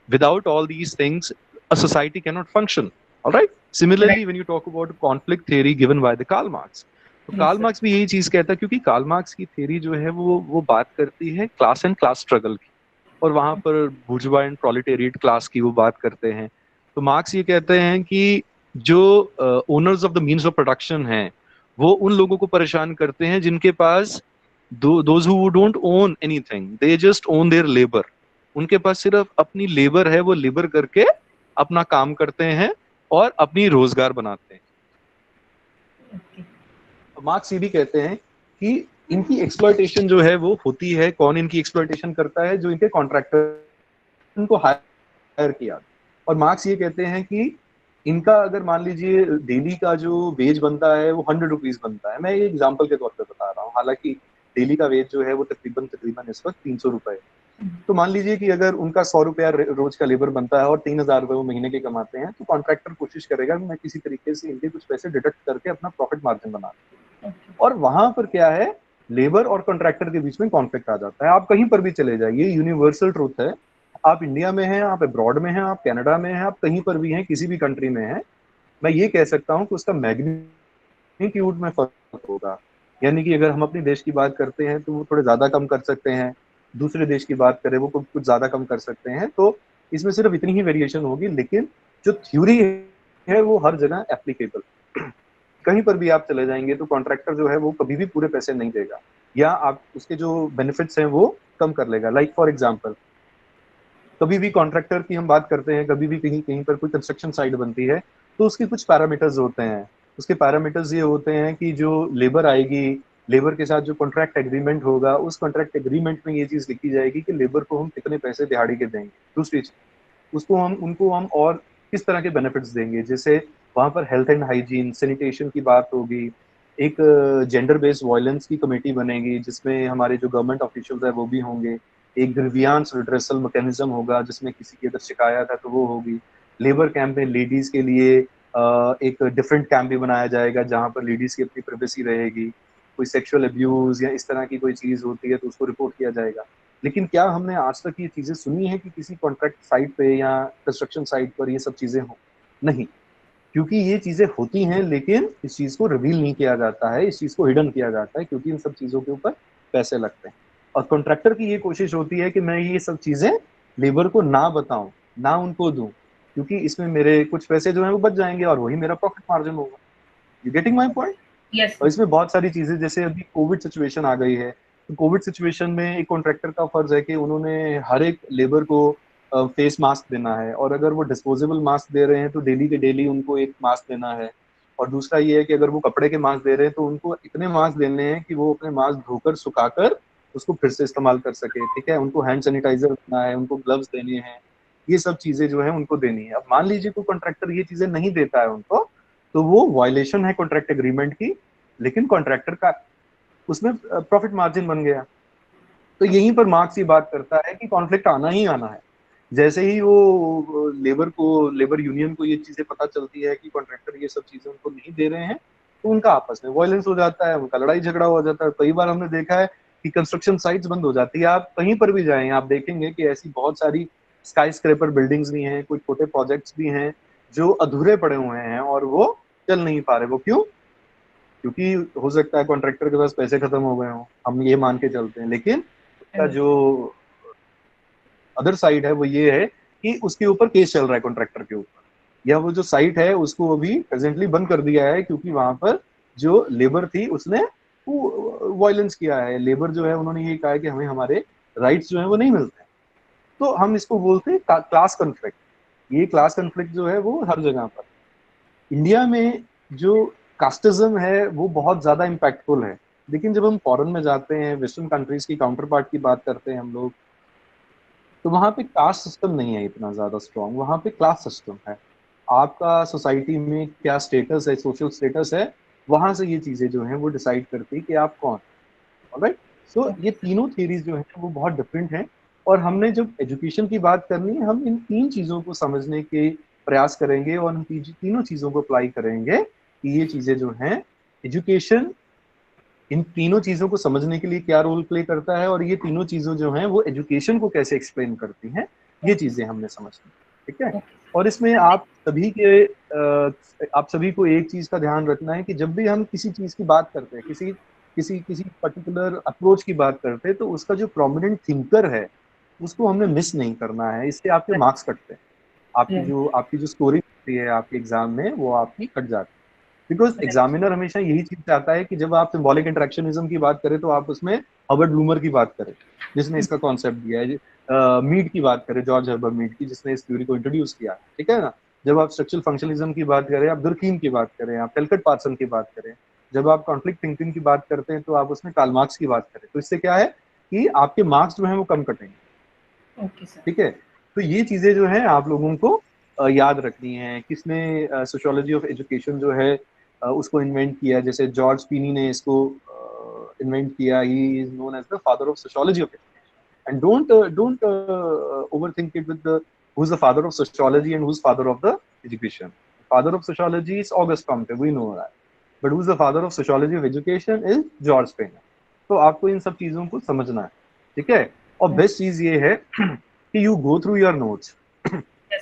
without all these things, a society cannot function. All right. Similarly, Right. when you talk about conflict theory given by the Karl Marx, तो Yes, Karl sir. Marks भी यही चीज कहता है, क्योंकि Karl Marx की theory जो है वो बात करती है क्लास एंड क्लास स्ट्रगल की। और वहां पर बुर्जुआ एंड प्रोलेटेरिएट क्लास की वो बात करते हैं। तो मार्क्स ये कहते हैं कि जो owners of the means of production हैं वो उन लोगों को परेशान करते हैं जिनके पास those who don't own anything, they just own their labour. उनके पास सिर्फ अपनी लेबर है, वो लेबर करके अपना काम करते हैं और अपनी रोजगार बनाते हैं। मार्क्स ये भी कहते हैं कि इनकी एक्सप्लॉयटेशन जो है वो होती है, कौन इनकी एक्सप्लॉयटेशन करता है? जो इनके कॉन्ट्रैक्टर उनको हायर किया। और मार्क्स ये कहते हैं कि इनका अगर मान लीजिए डेली का जो वेज बनता है वो 100 रुपीज बनता है, मैं ये एग्जाम्पल के तौर पे बता रहा हूँ, हालांकि डेली का वेज जो है वो तकरीबन इस वक्त 300 रुपए। तो मान लीजिए कि अगर उनका 100 रुपया रोज का लेबर बनता है और 3000 रुपए वो महीने के कमाते हैं, तो कॉन्ट्रैक्टर कोशिश करेगा कि मैं किसी तरीके से इनके कुछ पैसे डिडक्ट करके अपना प्रॉफिट मार्जिन बना दूं। और वहां पर क्या है, लेबर और कॉन्ट्रैक्टर के बीच में कॉन्फ्लिक्ट आ जाता है। आप कहीं पर भी चले जाइए, यूनिवर्सल ट्रूथ है, आप इंडिया में हैं, आप अब्रॉड में हैं, आप कनाडा में हैं, आप कहीं पर भी हैं, किसी भी कंट्री में हैं, मैं ये कह सकता हूं कि उसका मैग्नीट्यूड में फर्क होगा। यानी कि अगर हम अपने देश की बात करते हैं तो वो थोड़े ज्यादा कम कर सकते हैं, दूसरे देश की बात करें वो कुछ ज्यादा कम कर सकते हैं। तो इसमें सिर्फ इतनी ही वेरिएशन होगी, लेकिन जो थ्योरी है वो हर जगह एप्लीकेबल। कहीं पर भी आप चले जाएंगे तो कॉन्ट्रैक्टर जो है वो कभी भी पूरे पैसे नहीं देगा, या आप उसके जो बेनिफिट्स हैं वो कम कर लेगा। लाइक फॉर एग्जांपल, कभी भी कॉन्ट्रैक्टर की हम बात करते हैं, कभी भी कहीं कहीं पर कोई कंस्ट्रक्शन साइट बनती है तो उसके कुछ पैरामीटर्स होते हैं। उसके पैरामीटर्स ये होते हैं कि जो लेबर आएगी, लेबर के साथ जो कॉन्ट्रैक्ट एग्रीमेंट होगा, उस कॉन्ट्रैक्ट एग्रीमेंट में ये चीज लिखी जाएगी कि लेबर को हम कितने पैसे दिहाड़ी के देंगे। दूसरी चीज, उनको हम और किस तरह के बेनिफिट्स देंगे, जैसे वहां पर हेल्थ एंड हाइजीन, सैनिटेशन की बात होगी, एक जेंडर बेस्ड वायलेंस की कमेटी बनेगी जिसमें हमारे जो गवर्नमेंट ऑफिशियल्स है वो भी होंगे, एक ग्रीवियांस रिड्रेसल मैकेनिज्म होगा जिसमें किसी की अगर शिकायत है तो वो होगी। लेबर कैंप में लेडीज के लिए एक डिफरेंट कैंप भी बनाया जाएगा जहां पर लेडीज की अपनी प्राइवेसी रहेगी। कोई सेक्सुअल अब्यूज या इस तरह की कोई चीज होती है तो उसको रिपोर्ट किया जाएगा। लेकिन क्या हमने आज तक ये चीजें सुनी है कि किसी कॉन्ट्रैक्ट साइट पे या कंस्ट्रक्शन साइट पर ये सब चीजें हों? नहीं, क्योंकि ये चीजें होती हैं लेकिन इस चीज को रिवील नहीं किया जाता है, इस चीज को हिडन किया जाता है, क्योंकि इन सब चीजों के ऊपर पैसे लगते हैं। और कॉन्ट्रैक्टर की ये कोशिश होती है कि मैं ये सब चीजें लेबर को ना बताऊं, ना उनको दूं, क्योंकि इसमें मेरे कुछ पैसे जो है वो बच जाएंगे और वही मेरा प्रॉफिट मार्जिन होगा। You getting my point? Yes. और इसमें बहुत सारी चीजें, जैसे अभी कोविड सिचुएशन आ गई है, तो कोविड सिचुएशन में एक कॉन्ट्रैक्टर का फर्ज है कि उन्होंने हर एक लेबर को फेस मास्क देना है, और अगर वो डिस्पोजेबल मास्क दे रहे हैं तो डेली के डेली उनको एक मास्क देना है। और दूसरा ये है कि अगर वो कपड़े के मास्क दे रहे हैं तो उनको इतने मास्क देने हैं कि वो अपने मास्क धोकर सुखाकर उसको फिर से इस्तेमाल कर सके। ठीक है, उनको हैंड सैनिटाइजर देना है, उनको ग्लव्स देने हैं, ये सब चीजें जो है उनको देनी है। अब मान लीजिए कोई कॉन्ट्रैक्टर ये चीजें नहीं देता है उनको, तो वो वायलेशन है कॉन्ट्रैक्ट एग्रीमेंट की, लेकिन कॉन्ट्रैक्टर का उसमें प्रॉफिट मार्जिन बन गया। तो यहीं पर मार्क्स ये बात करता है कि कॉन्फ्लिक्ट आना ही आना है। जैसे ही वो लेबर यूनियन को ये चीजें पता चलती है कि कॉन्ट्रैक्टर ये सब चीजें उनको नहीं दे रहे हैं, तो उनका आपस में वायलेंस हो जाता है, उनका लड़ाई झगड़ा हो जाता है। कई बार हमने देखा है कि कंस्ट्रक्शन साइट्स बंद हो जाती है। आप कहीं पर भी जाएं आप देखेंगे कि ऐसी बहुत सारी स्काई स्क्रैपर बिल्डिंग्स भी हैं, कुछ छोटे प्रोजेक्ट्स भी हैं जो अधूरे पड़े हुए हैं और वो चल नहीं पा रहे। वो क्यों? क्योंकि हो सकता है कॉन्ट्रैक्टर के पास पैसे खत्म हो गए हों, हम ये मान के चलते हैं। लेकिन उसका जो अदर साइड है वो ये है कि उसके ऊपर केस चल रहा है कॉन्ट्रैक्टर के ऊपर, या वो जो साइट है उसको अभी प्रेजेंटली बंद कर दिया है क्योंकि वहां पर जो लेबर थी उसने वायलेंस किया है। लेबर जो है उन्होंने ये कहा है कि हमें हमारे राइट्स जो है वो नहीं मिलते हैं। तो हम इसको बोलते हैं क्लास कॉन्फ्लिक्ट। ये क्लास कॉन्फ्लिक्ट जो है वो हर जगह पर, इंडिया में जो कास्टिज्म है वो बहुत ज्यादा इम्पैक्टफुल है। लेकिन जब हम फॉरेन में जाते हैं, वेस्टर्न कंट्रीज की काउंटर पार्ट की बात करते हैं हम लोग, तो वहाँ पे कास्ट सिस्टम नहीं है इतना ज्यादा स्ट्रॉन्ग, वहाँ पे क्लास सिस्टम है। आपका सोसाइटी में क्या स्टेटस है, सोशल स्टेटस है, वहां से ये चीजें जो हैं वो डिसाइड करती है कि आप कौन। ऑलराइट, सो ये तीनों थ्योरीज जो हैं वो बहुत डिफरेंट हैं। और हमने जब एजुकेशन की बात करनी है, हम इन तीन चीजों को समझने के प्रयास करेंगे और हम तीनों चीजों को अप्लाई करेंगे कि ये चीजें जो हैं, एजुकेशन इन तीनों चीजों को समझने के लिए क्या रोल प्ले करता है और ये तीनों चीजें जो हैं वो एजुकेशन को कैसे एक्सप्लेन करती हैं, ये चीजें हमने समझनी। ठीक है, और इसमें आप सभी को एक चीज का ध्यान रखना है कि जब भी हम किसी चीज की बात करते हैं, किसी पर्टिकुलर अप्रोच की बात करते हैं, तो उसका जो प्रोमिनेंट थिंकर है उसको हमने मिस नहीं करना है, इससे आपके मार्क्स कटते हैं, आपकी जो स्कोरिंग होती है आपके एग्जाम में वो आपकी कट जाती है। बिकॉज एग्जामिनर हमेशा यही चीज चाहता है कि जब आप सिंबॉलिक इंटरेक्शनिज्म की बात करें तो आप उसमें हर्बर्ट ब्लूमर की बात करें जिसने इसका कॉन्सेप्ट दिया है, मीड की बात करें, जॉर्ज हर्बर्ट मीड की जिसने इस थ्योरी को इंट्रोड्यूस किया, ठीक है ना। जब आप स्ट्रक्चरल फंक्शनलिज्म की बात करें, आप दुर्कीम की बात करें, आप टेलकट पार्सन की बात करें, जब आप कॉन्फ्लिक्ट थिंकिंग की बात करते हैं तो आप उसमें कार्ल मार्क्स की बात करें, तो इससे क्या है कि आपके मार्क्स जो है वो कम कटेंगे। Okay sir. ठीक है, तो ये चीजें जो है आप लोगों को याद रखनी है। किसने सोशियोलॉजी ऑफ एजुकेशन जो है उसको इन्वेंट किया, जैसे जॉर्ज पीनी ने इसको इन्वेंट किया, he is known as the father of sociology of education. And don't overthink it with who's the father of sociology and who's father of the education. Father of sociology is Auguste Comte, we know that, but who's the father of sociology of education is George Payne. तो आपको इन सब चीजों को समझना है, ठीक है। और बेस्ट चीज ये है कि you go through your notes. Yes,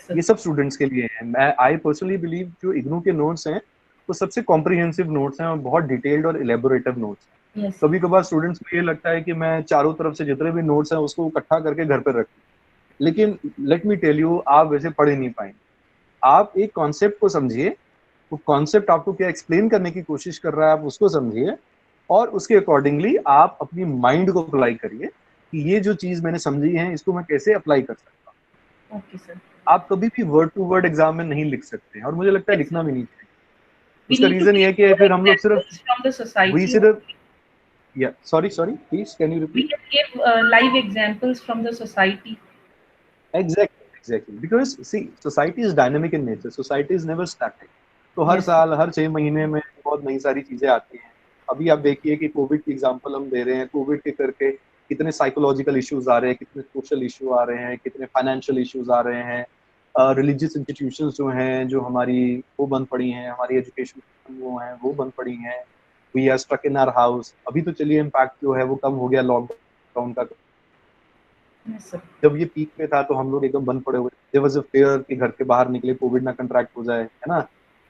sir. ये सब स्टूडेंट्स के लिए है। मैं आई पर्सनली बिलीव जो इग्नू के नोट्स हैं वो सबसे कॉम्प्रिहेंसिव नोट्स हैं और बहुत डिटेल्ड और इलेबोरेटिव नोट्स हैं। Yes, sir. कभी कभार स्टूडेंट्स को ये लगता है कि मैं चारों तरफ से जितने भी नोट्स हैं उसको इकट्ठा करके घर पर रखूं, लेकिन लेट मी टेल यू, आप वैसे पढ़ ही नहीं पाएंगे। आप एक कॉन्सेप्ट को समझिए, वो कॉन्सेप्ट आपको क्या एक्सप्लेन करने की कोशिश कर रहा है आप उसको समझिए, और उसके अकॉर्डिंगली आप अपनी माइंड को अप्लाई करिए कि ये जो चीज मैंने समझी है इसको मैं कैसे अप्लाई कर सकता हूँ। Okay, sir. आप कभी भी वर्ड टू वर्ड एग्जाम में नहीं लिख सकते हैं, और मुझे लगता है लिखना भी नहीं चाहिए। We उसका need to रीजन ये है give कि फिर हम लोग सिर्फ examples from the society. वही सिर्फ या sorry please can you We repeat. can give live examples from the society. Exactly. Because see, society is dynamic in nature. Society is never static. तो हर Yes. साल हर 6 महीने में बहुत नई सारी चीजें आती हैं। अभी आप देखिए कि कोविड की एग्जांपल हम दे रहे हैं, कोविड के करके कितने साइकोलॉजिकल इश्यूज आ रहे हैं, कितने सोशल इशू आ रहे हैं, कितने फाइनेंशियल इश्यूज आ रहे हैं, रिलीजियस इंस्टीट्यूशंस जो हैं, जो हमारी वो बंद पड़ी हैं, हमारी एजुकेशन वो हैं वो बंद पड़ी हैं। We are stuck in our house. अभी तो चलिए इम्पैक्ट जो है वो कम हो गया लॉकडाउन का। Yes, sir. जब ये पीक में था तो हम लोग एकदम बंद पड़े हुए, देयर वाज अ फियर कि घर के बाहर निकले कोविड ना कंट्रैक्ट हो जाए, है ना।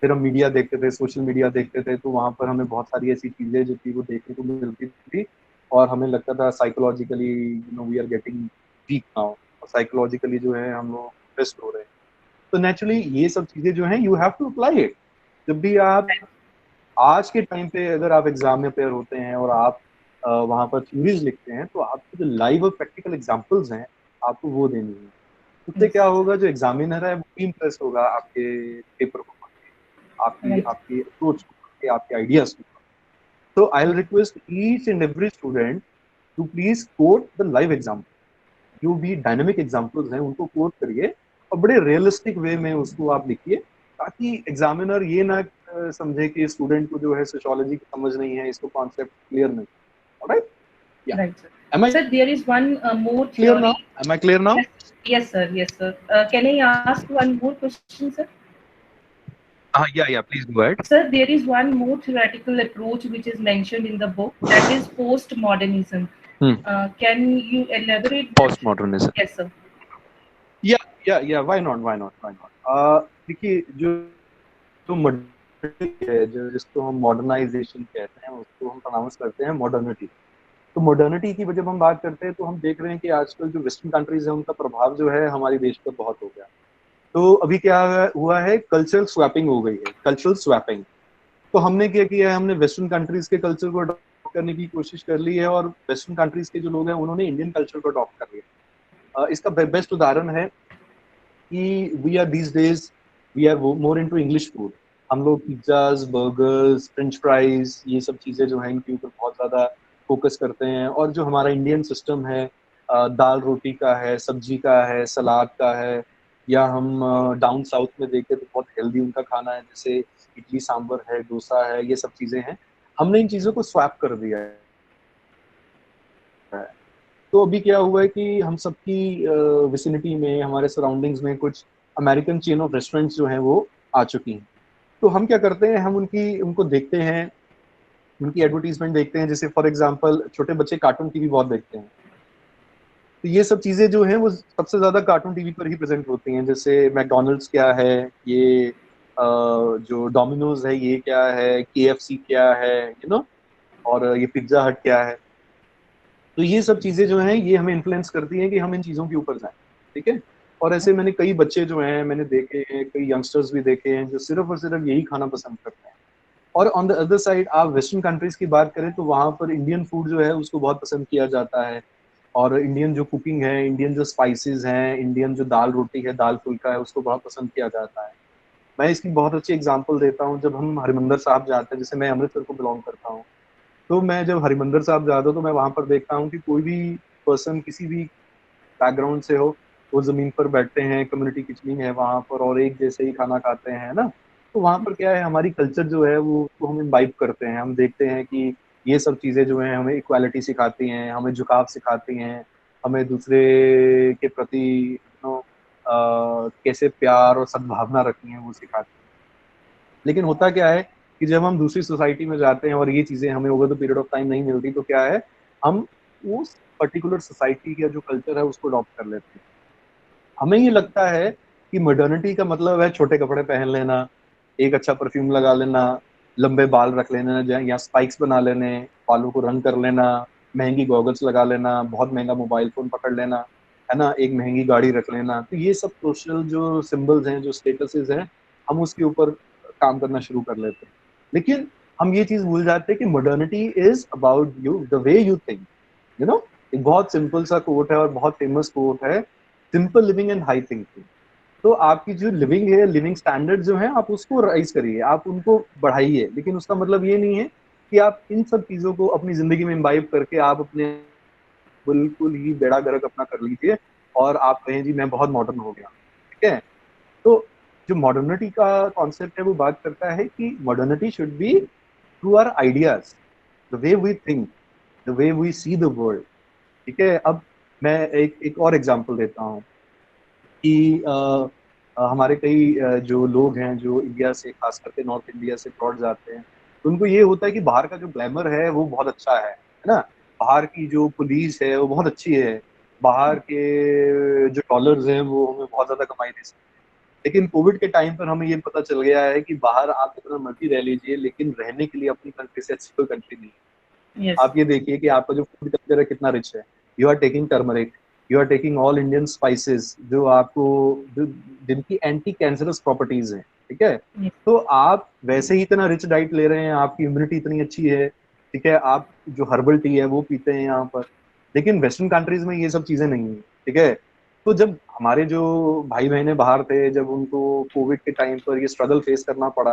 फिर हम मीडिया देखते थे, सोशल मीडिया देखते थे, तो वहां पर हमें बहुत सारी ऐसी चीजें जो थी वो देखने को मिलती थी, और हमें लगता था psychologically you know we are getting weak now, और साइकोलॉजिकली जो है हम लोग स्ट्रेस्ड हो रहे हैं। तो नेचुरली ये सब चीजें जो हैं you have to apply it. जब भी आप आज के टाइम पे अगर आप एग्जाम में प्रिपेयर होते हैं और आप वहां पर थ्योरीज लिखते हैं, तो आपको जो लाइव और प्रैक्टिकल एग्जांपल्स हैं आपको वो देनी है। उससे क्या होगा, जो एग्जामिनर है वो भी इम्प्रेस होगा आपके पेपर को पढ़ के, आपकी Right. आपकी अप्रोच को पढ़ के, आपके आइडियाज को। तो I will request each and every student to please quote the live example. जो भी डायनेमिक एग्जाम्पल्स हैं उनको कोट करिए और बड़े रियलिस्टिक वे में उसको आप लिखिए, ताकि एग्जामिनर ये ना समझे कि स्टूडेंट को जो है सोशियोलॉजी की समझ नहीं है, इसको कॉन्सेप्ट क्लियर नहीं। ऑलराइट, या Right, sir. am I Sir, there is one more clear theory. now? Am I clear now? Yes, sir. Yes, sir. Can I ask one more question, sir? Yeah, please go ahead. Sir, there is one more theoretical approach which is mentioned in the book, that is postmodernism. Can you elaborate that? Postmodernism. Yes, sir. Yeah, why not? देखिए, जो modernity है, जो जिसको हम modernisation कहते हैं, उसको हम प्रोनाउंस करते हैं मॉडर्निटी। तो मॉडर्निटी की जब हम बात करते हैं तो हम देख रहे हैं कि आजकल जो वेस्टर्न कंट्रीज है उनका प्रभाव जो है हमारे देश पर बहुत हो गया। तो अभी क्या हुआ है, कल्चरल स्वैपिंग हो गई है, कल्चरल स्वैपिंग। तो हमने क्या किया है, हमने वेस्टर्न कंट्रीज के कल्चर को अडॉप्ट करने की कोशिश कर ली है, और वेस्टर्न कंट्रीज के जो लोग हैं उन्होंने इंडियन कल्चर को अडॉप्ट कर लिया। इसका बेस्ट उदाहरण है कि we are these days we are more into English food. हम लोग पिज्जाज, बर्गर्स, फ्रेंच फ्राइज, ये सब चीजें जो हैं इनके ऊपर बहुत ज्यादा फोकस करते हैं। और जो हमारा इंडियन सिस्टम है, दाल रोटी का है, सब्जी का है, सलाद का है, या हम डाउन साउथ में देखें तो बहुत हेल्दी उनका खाना है, जैसे इडली सांभर है, डोसा है, ये सब चीजें हैं। हमने इन चीजों को स्वैप कर दिया है। तो अभी क्या हुआ है कि हम सबकी विसिनिटी में, हमारे सराउंडिंग्स में कुछ अमेरिकन चेन ऑफ रेस्टोरेंट्स जो हैं वो आ चुकी हैं। तो हम क्या करते हैं, हम उनको देखते हैं, उनकी एडवर्टीजमेंट देखते हैं। जैसे फॉर एग्जांपल छोटे बच्चे कार्टून टीवी बहुत देखते हैं, तो ये सब चीजें जो हैं वो सबसे ज्यादा कार्टून टीवी पर ही प्रेजेंट होती हैं। जैसे मैकडॉनल्ड्स क्या है, ये जो डोमिनोज है ये क्या है, KFC क्या है, और ये पिज्जा हट क्या है। तो ये सब चीजें जो हैं ये हमें इन्फ्लुएंस करती हैं कि हम इन चीजों के ऊपर जाएं, ठीक है। और ऐसे मैंने कई बच्चे जो हैं मैंने देखे हैं, कई यंगस्टर्स भी देखे हैं जो सिर्फ और सिर्फ यही खाना पसंद करते हैं। और ऑन द अदर साइड आप वेस्टर्न कंट्रीज की बात करें तो वहाँ पर इंडियन फूड जो है उसको बहुत पसंद किया जाता है, और इंडियन जो कुकिंग है, इंडियन जो स्पाइसेस हैं, इंडियन जो दाल रोटी है, दाल फुल्का है, उसको बहुत पसंद किया जाता है। मैं इसकी बहुत अच्छी एग्जांपल देता हूँ, जब हम हरिमंदिर साहब जाते हैं, जैसे मैं अमृतसर को बिलोंग करता हूँ, तो मैं जब हरिमंदिर साहब जाता हूँ तो मैं वहाँ पर देखता हूँ कि कोई भी पर्सन किसी भी बैकग्राउंड से हो, वो जमीन पर बैठते हैं, कम्युनिटी किचनिंग है वहाँ पर, और एक जैसे ही खाना खाते हैं ना। तो वहाँ पर क्या है, हमारी कल्चर जो है वो हम इम्बाइब करते हैं, हम देखते हैं कि ये सब चीज़ें जो हैं हमें इक्वालिटी सिखाती हैं, हमें झुकाव सिखाती हैं, हमें दूसरे के प्रति कैसे प्यार और सद्भावना रखनी है वो सिखाती हैं। लेकिन होता क्या है कि जब हम दूसरी सोसाइटी में जाते हैं और ये चीज़ें हमें over the period of time नहीं मिलती, तो क्या है, हम उस पर्टिकुलर सोसाइटी का जो कल्चर है उसको अडॉप्ट कर लेते हैं। हमें ये लगता है कि मॉडर्निटी का मतलब है छोटे कपड़े पहन लेना, एक अच्छा परफ्यूम लगा लेना, लंबे बाल रख लेना या स्पाइक्स बना लेने, बालों को रंग कर लेना, महंगी गॉगल्स लगा लेना, बहुत महंगा मोबाइल फोन पकड़ लेना, है ना, एक महंगी गाड़ी रख लेना। तो ये सब सोशल जो सिंबल्स हैं, जो स्टेटसेस हैं, हम उसके ऊपर काम करना शुरू कर लेते हैं। लेकिन हम ये चीज भूल जाते हैं कि modernity is about you, the way you think, you know. एक बहुत सिंपल सा कोट है और बहुत फेमस कोट है, simple living and high thinking. तो आपकी जो लिविंग है, लिविंग स्टैंडर्ड जो है, आप उसको राइज करिए, आप उनको बढ़ाइए, लेकिन उसका मतलब ये नहीं है कि आप इन सब चीजों को अपनी जिंदगी में इम्बाइब करके आप अपने बिल्कुल ही बेड़ा गर्क अपना कर लीजिए और आप कहें जी मैं बहुत मॉडर्न हो गया, ठीक है। तो जो मॉडर्निटी का कॉन्सेप्ट है वो बात करता है कि modernity should be through our ideas, the way we think, the way we see the world, ठीक है। अब मैं एक और एग्जांपल देता हूँ कि हमारे कई जो लोग हैं जो इंडिया से, खास करके नॉर्थ इंडिया से लौट जाते हैं, तो उनको ये होता है कि बाहर का जो ग्लैमर है वो बहुत अच्छा है ना, बाहर की जो पुलिस है वो बहुत अच्छी है, बाहर के जो डॉलर्स हैं वो हमें बहुत ज्यादा कमाई दे सकते हैं। लेकिन कोविड के टाइम पर हमें ये पता चल गया है कि बाहर आप जितना मर्जी रह लीजिए, लेकिन रहने के लिए अपनी कंट्री से अच्छी कोई कंट्री नहीं है। Yes. आप ये देखिए कि आपका जो फूड कल्चर है कितना रिच है। You are taking turmeric, you are taking all Indian spices जो आपको जो जिनकी एंटी कैंसरस प्रॉपर्टीज हैं, ठीक है। Yes. तो आप वैसे ही इतना रिच डाइट ले रहे हैं, आपकी इम्यूनिटी इतनी अच्छी है, ठीक है, आप जो हर्बल टी है वो पीते हैं यहाँ पर, लेकिन वेस्टर्न कंट्रीज में ये सब चीजें नहीं है, ठीक है। तो जब हमारे जो भाई बहनें बाहर थे, जब उनको कोविड के टाइम पर ये स्ट्रगल फेस करना पड़ा,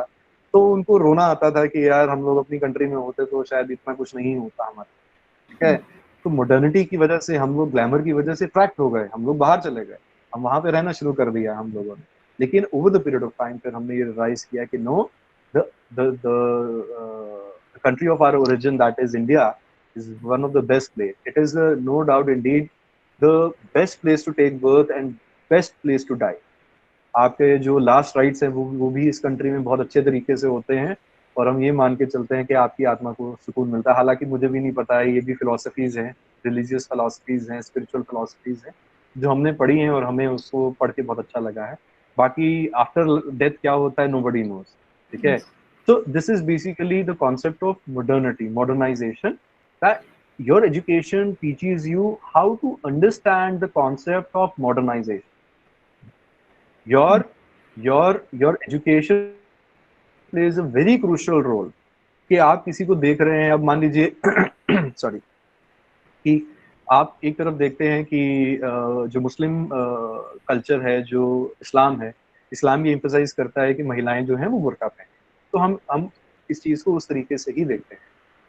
तो उनको रोना आता था कि यार हम लोग अपनी कंट्री में होते तो शायद इतना कुछ नहीं होता हमारा, ठीक है। तो मॉडर्निटी की वजह से हम लोग, ग्लैमर की वजह से अट्रैक्ट हो गए, हम लोग बाहर चले गए, हम वहां पे रहना शुरू कर दिया हम लोगों ने। लेकिन over the period of time फिर हमने ये रियलाइज किया कि no, the country of our origin, that is India, is one of the best place. It is no doubt indeed the best place to take birth and best place to die. आपके जो last rites हैं वो भी इस country में बहुत अच्छे तरीके से होते हैं, और हम ये मान के चलते हैं कि आपकी आत्मा को सुकून मिलता है। हालांकि मुझे भी नहीं पता है, ये भी फिलोसफीज हैं, रिलीजियस फिलोसफीज हैं, स्पिरिचुअल फिलोसफीज हैं जो हमने पढ़ी हैं और हमें उसको पढ़ के बहुत अच्छा लगा है। बाकी आफ्टर डेथ क्या होता है नोबडी नोज, ठीक है। So this is basically the concept of modernity, modernization, that your education teaches you how to understand the concept of modernization. Your education plays a very crucial role. कि आप किसी को देख रहे हैं, अब मान लीजिए सॉरी, कि आप एक तरफ देखते हैं कि जो मुस्लिम कल्चर है, जो इस्लाम है, इस्लाम ये एम्फसाइज करता है कि महिलाएं जो हैं वो बुर्का पहने, तो हम इस चीज़ को उस तरीके से ही देखते हैं,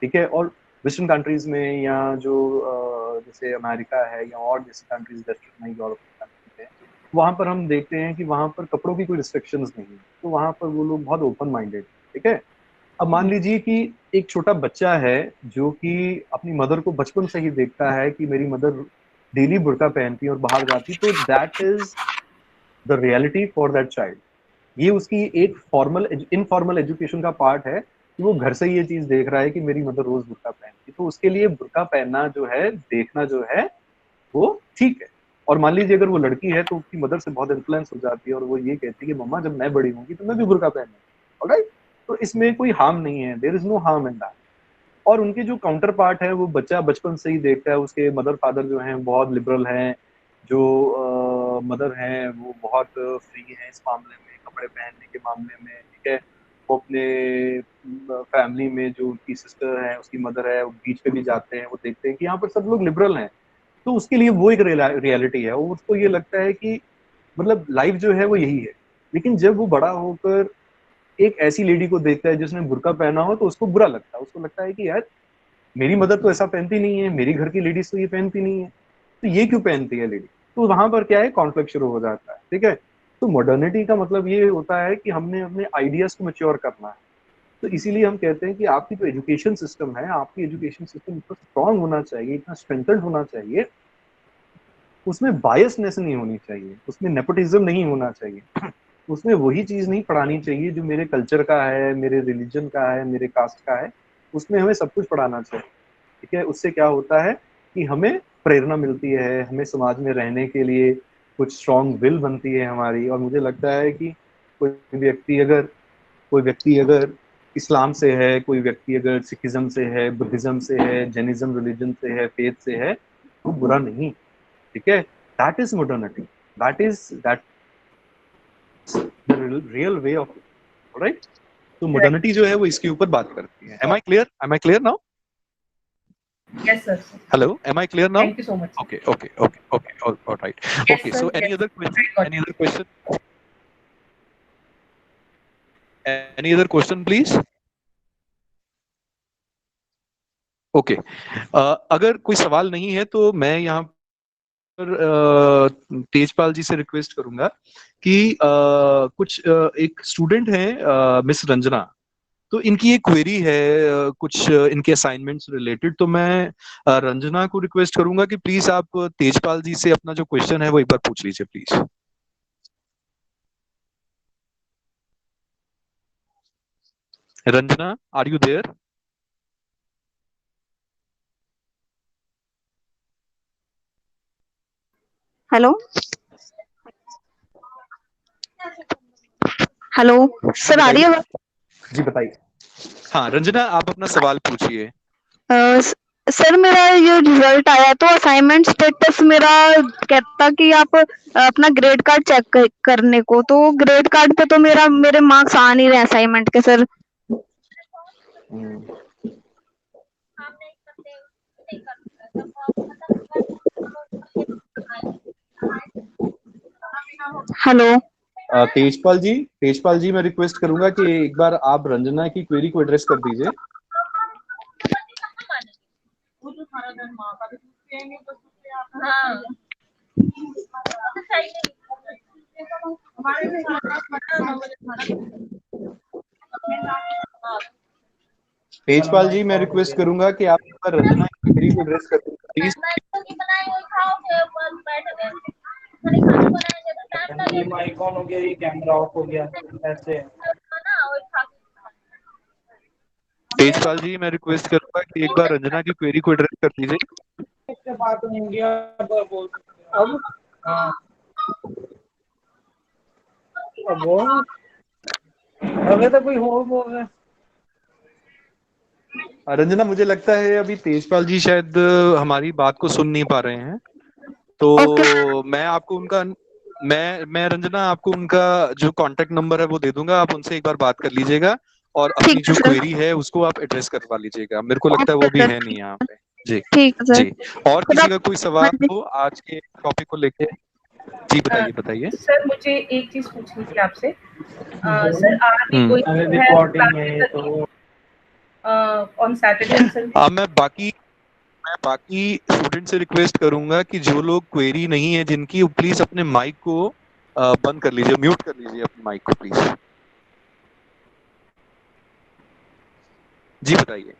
ठीक है। और वेस्टर्न कंट्रीज में, या जो जैसे अमेरिका है या और जैसी कंट्रीज वेस्टर्न में, यूरोप की कंट्रीज है, वहाँ पर हम देखते हैं कि वहाँ पर कपड़ों की कोई रिस्ट्रिक्शंस नहीं है, तो वहाँ पर वो लोग बहुत ओपन माइंडेड, ठीक है। अब मान लीजिए कि एक छोटा बच्चा है जो कि अपनी मदर को बचपन से ही देखता है कि मेरी मदर डेली बुर्का पहनती है और बाहर जाती, तो that is the reality for that child. ये उसकी एक फॉर्मल इनफॉर्मल एजुकेशन का पार्ट है कि वो घर से ये चीज देख रहा है कि मेरी मदर रोज बुर्का पहनती, तो उसके लिए बुर्का पहनना जो है, देखना जो है, वो ठीक है। और मान लीजिए अगर वो लड़की है तो उसकी मदर से बहुत इन्फ्लुएंस हो जाती है और वो ये कहती है कि मम्मा जब मैं बड़ी होंगी तो मैं भी बुर्का पहनूंगी, ऑलराइट। तो इसमें कोई हार्म नहीं है, there is no harm in that, और उनके जो काउंटर पार्ट है वो बच्चा बचपन से ही देखता है, उसके मदर फादर जो हैं बहुत लिबरल हैं, जो मदर हैं वो बहुत फ्री हैं इस मामले में, कपड़े पहनने के मामले में, ठीक है। वो अपने फैमिली में जो उनकी सिस्टर है, उसकी मदर है, वो बीच पे भी जाते हैं, वो देखते हैं कि यहाँ पर सब लोग लिबरल हैं, तो उसके लिए वो एक रियलिटी है, और उसको ये लगता है कि मतलब लाइफ जो है वो यही है। लेकिन जब वो बड़ा होकर एक ऐसी लेडी को देखता है जिसने बुर्का पहना हो, तो उसको बुरा लगता है, उसको लगता है कि यार मेरी मदर तो ऐसा पहनती नहीं है, मेरी घर की लेडीज तो ये पहनती नहीं है, तो ये क्यों पहनती है लेडी। तो वहां पर क्या है, कॉन्फ्लिक्ट शुरू हो जाता है, ठीक है। तो मॉडर्निटी का मतलब ये होता है कि हमने अपने आइडियाज को मैच्योर करना है। तो इसीलिए हम कहते हैं कि आपकी जो एजुकेशन सिस्टम है, आपकी एजुकेशन सिस्टम इतना स्ट्रांग होना चाहिए, इतना स्ट्रेंथन्ड होना चाहिए, उसमें बायसनेस नहीं होनी चाहिए, उसमें नेपोटिज्म नहीं होना चाहिए, उसमें वही चीज नहीं पढ़ानी चाहिए जो मेरे कल्चर का है, मेरे रिलीजन का है, मेरे कास्ट का है, उसमें हमें सब कुछ पढ़ाना चाहिए, ठीक है। उससे क्या होता है कि हमें प्रेरणा मिलती है, हमें समाज में रहने के लिए कुछ स्ट्रांग विल बनती है हमारी। और मुझे लगता है कि कोई व्यक्ति अगर इस्लाम से है, कोई व्यक्ति अगर सिखिज्म से है, बुद्धिज्म से है, जैनिज्म रिलीजन से है, फेथ से है, वो बुरा नहीं, ठीक है। That is modernity, that real way of, right. तो मॉडर्निटी जो है वो इसके ऊपर बात करती है। Am I clear now? Yes, sir. Hello, am I clear now? Thank you so much. Okay. All right. Yes, Okay, sir. so any Yes. other question? Very good. Any other question, please? Okay. अगर कोई सवाल नहीं है तो मैं यहाँ पर तेजपाल जी से रिक्वेस्ट करूंगा कि कुछ एक स्टूडेंट है मिस रंजना, तो इनकी एक क्वेरी है कुछ इनके असाइनमेंट्स रिलेटेड। तो मैं रंजना को रिक्वेस्ट करूंगा कि प्लीज आप तेजपाल जी से अपना जो क्वेश्चन है वो एक बार पूछ लीजिए please. Ranjana, are you there? Hello hello sir, आ रही है आवाज? जी बताइए। हाँ रंजना, आप अपना सवाल पूछिए। सर, मेरा ये रिजल्ट आया तो असाइनमेंट स्टेटस मेरा कहता कि आप अपना ग्रेड कार्ड चेक करने को, तो ग्रेड कार्ड पे तो मेरे मार्क्स आ नहीं रहे असाइनमेंट के सर। हेलो तेजपाल जी मैं रिक्वेस्ट करूंगा कि एक बार आप रंजना की क्वेरी को एड्रेस कर दीजिए। तेजपाल जी मैं रिक्वेस्ट करूंगा कि आप एक बार रंजना की क्वेरी को एड्रेस कर दीजिए प्लीज। ये माइक ऑन हो गया, ये कैमरा ऑफ हो गया, ऐसे। तेजपाल जी मैं रिक्वेस्ट करूंगा कि एक बार रंजना की क्वेरी को एड्रेस कर दीजिए। इसके बाद हो गया अब। हाँ, अब वो अबे तो कोई हो बोल रहा है। रंजना, मुझे लगता है अभी तेजपाल जी शायद हमारी बात को सुन नहीं पा रहे हैं, तो मैं आपको उनका मैं रंजना आपको उनका जो कांटेक्ट नंबर है वो दे दूंगा, आप उनसे एक बार बात कर लीजिएगा और अपनी जो क्वेरी है उसको आप एड्रेस करवा लीजिएगा। मेरे को लगता है वो भी है नहीं यहाँ पे। जी ठीक है सर। जी। और किसी का कोई सवाल हो आज के टॉपिक को लेके? जी बताइए। सर मुझे एक चीज पूछनी थी आपसे। सर आर वी गोइंग अरे टू हैव रिकॉर्डिंग है ये तो। On Saturday and Sunday? मैं बाकी स्टूडेंट से रिक्वेस्ट करूंगा कि जो लोग क्वेरी नहीं है जिनकी, प्लीज अपने माइक को बंद कर लीजिए, म्यूट कर लीजिए अपने माइक को प्लीज। जी बताइए।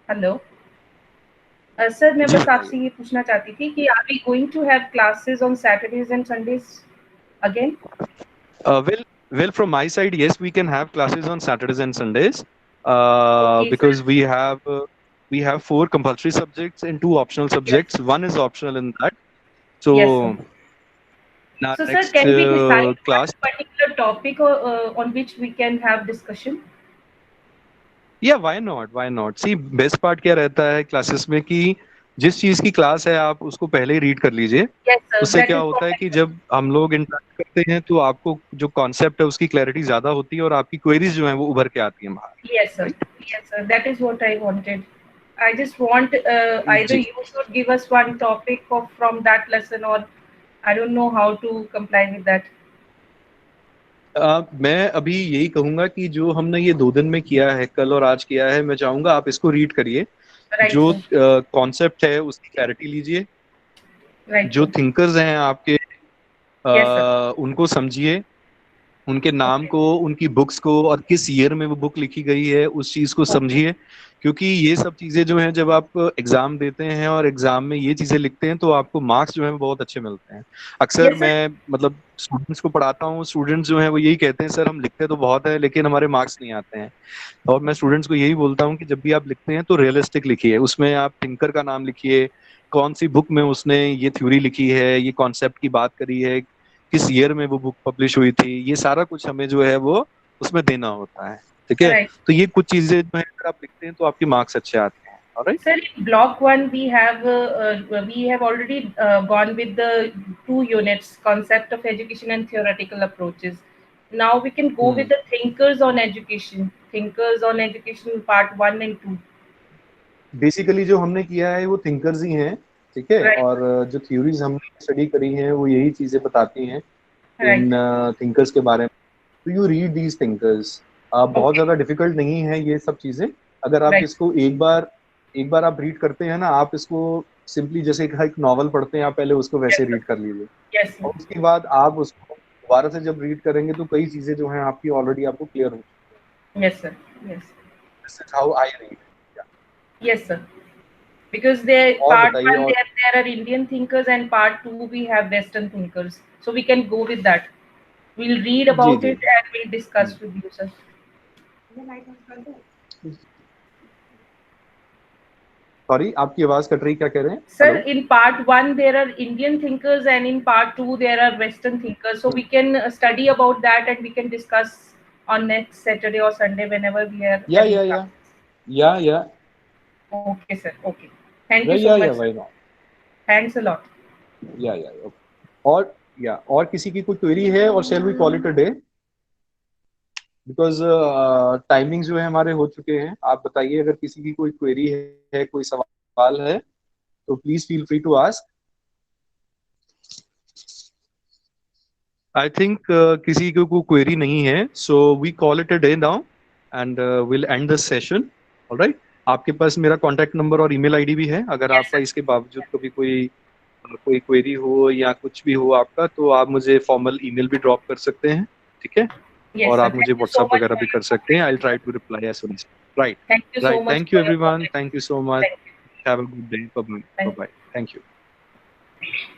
हेलो सर, मैं बस आपसे ये पूछना चाहती थी कि are we going to have classes on Saturdays and Sundays again? Well, from my side, yes, we can have classes on Saturdays and Sundays, Okay, because we have 4 compulsory subjects and 2 optional subjects. One is optional in that. So, Yes, sir. in our So, sir, next can we decide class, one particular topic on which we can have discussion? या why not see best part क्या रहता है classes में कि जिस चीज की class है आप उसको पहले ही रीड कर लीजिए। Yes, sir. उससे That क्या is होता है what कि जब हम लोग इंटरेक्ट करते हैं तो आपको जो कॉन्सेप्ट है उसकी क्लैरिटी ज्यादा होती है और आपकी क्वेरीज जो है वो उभर के आती है बाहर। Yes, sir. Right Yes, sir. That is what I wanted. I just want either जी। you should give us one topic from that lesson, or I don't know how to comply with that. मैं अभी यही कहूंगा कि जो हमने ये 2 दिन में किया है, कल और आज किया है, मैं चाहूंगा आप इसको रीड करिए। Right, जो sir. कॉन्सेप्ट है उसकी क्लैरिटी लीजिए। Right, जो sir. थिंकर्स हैं आपके Yes, sir. उनको समझिए, उनके नाम Okay. को, उनकी बुक्स को और किस ईयर में वो बुक लिखी गई है उस चीज को Okay. समझिए। क्योंकि ये सब चीजें जो हैं जब आप एग्जाम देते हैं और एग्जाम में ये चीजें लिखते हैं तो आपको मार्क्स जो है वो बहुत अच्छे मिलते हैं। अक्सर Yes, sir. मैं मतलब स्टूडेंट्स को पढ़ाता हूँ, स्टूडेंट्स जो हैं वो यही कहते हैं सर हम लिखते तो बहुत है लेकिन हमारे मार्क्स नहीं आते हैं। और मैं स्टूडेंट्स को यही बोलता हूँ कि जब भी आप लिखते हैं तो रियलिस्टिक लिखिए, उसमें आप थिंकर का नाम लिखिए, कौन सी बुक में उसने ये थ्योरी लिखी है, ये कॉन्सेप्ट की बात करी है, किस ईयर में वो बुक पब्लिश हुई थी, ये सारा कुछ हमें जो है वो उसमें देना होता है। ठीक है, Right. तो ये कुछ चीजें जो है अगर आप लिखते हैं तो आपके मार्क्स अच्छे आते हैं। Alright Sir, in block one, we have already gone with the 2 units, concept of education and theoretical approaches. Now we can go with the thinkers on education. Thinkers on education, part 1 and 2. Basically जो हमने किया है वो thinkers ही हैं। ठीक है, Right. और जो थ्योरीज हमने स्टडी करी हैं वो यही चीजें बताती हैं इन Right. थिंकर्स के बारे में। तो यू रीड दीज थिंकर्स। बहुत Okay. ज्यादा डिफिकल्ट नहीं है ये सब चीजें। अगर आप Right. इसको एक बार आप रीड करते हैं ना, आप इसको सिंपली जैसे एक नॉवल पढ़ते हैं आप पहले उसको वैसे Yes, sir. रीड कर लीजिए Yes, sir. और उसके बाद आप उसको दोबारा से जब रीड करेंगे तो कई चीजें जो हैं आपकी ऑलरेडी आपको क्लियर हो। Yes, sir. Yes. This is how I read. Yes, sir. Because there, और part बताइए। one, और there are Indian thinkers, and part two, we have Western thinkers. So we can go with that. We'll read जी about जी it and we'll discuss with you, sir. Sorry आपकी आवाज cut रही, क्या कह रहे हैं? Sir, hello. in part one, there are Indian thinkers, and in part two, there are Western thinkers. So we can study about that and we can discuss on next Saturday or Sunday whenever we are या having या class. या Okay, sir. Okay. Thank you so much. Why Sir. Not. Thanks a lot. या और किसी की कोई query है और shall we call it a day? Because timing जो है हमारे हो चुके हैं। आप बताइए अगर किसी की कोई क्वेरी है, कोई सवाल है तो please feel free to ask. I think किसी को कोई क्वेरी नहीं है, so we call it a day now and will end this session. Alright, आपके पास मेरा कॉन्टैक्ट नंबर और ईमेल आईडी भी है। अगर Yes, आपका sir. इसके बावजूद कभी कोई क्वेरी हो या कुछ भी हो आपका, तो आप मुझे फॉर्मल ईमेल भी ड्रॉप कर सकते हैं। ठीक है, Yes, और sir. आप मुझे Thank you so WhatsApp much वगैरह for भी your कर सकते हैं। I will cooperation, try sir. To reply as soon as. Right Thank you so right, much thank you for your everyone, cooperation. Thank you so much. Thank you. Have a good day. Bye Thank bye. Thank you. you.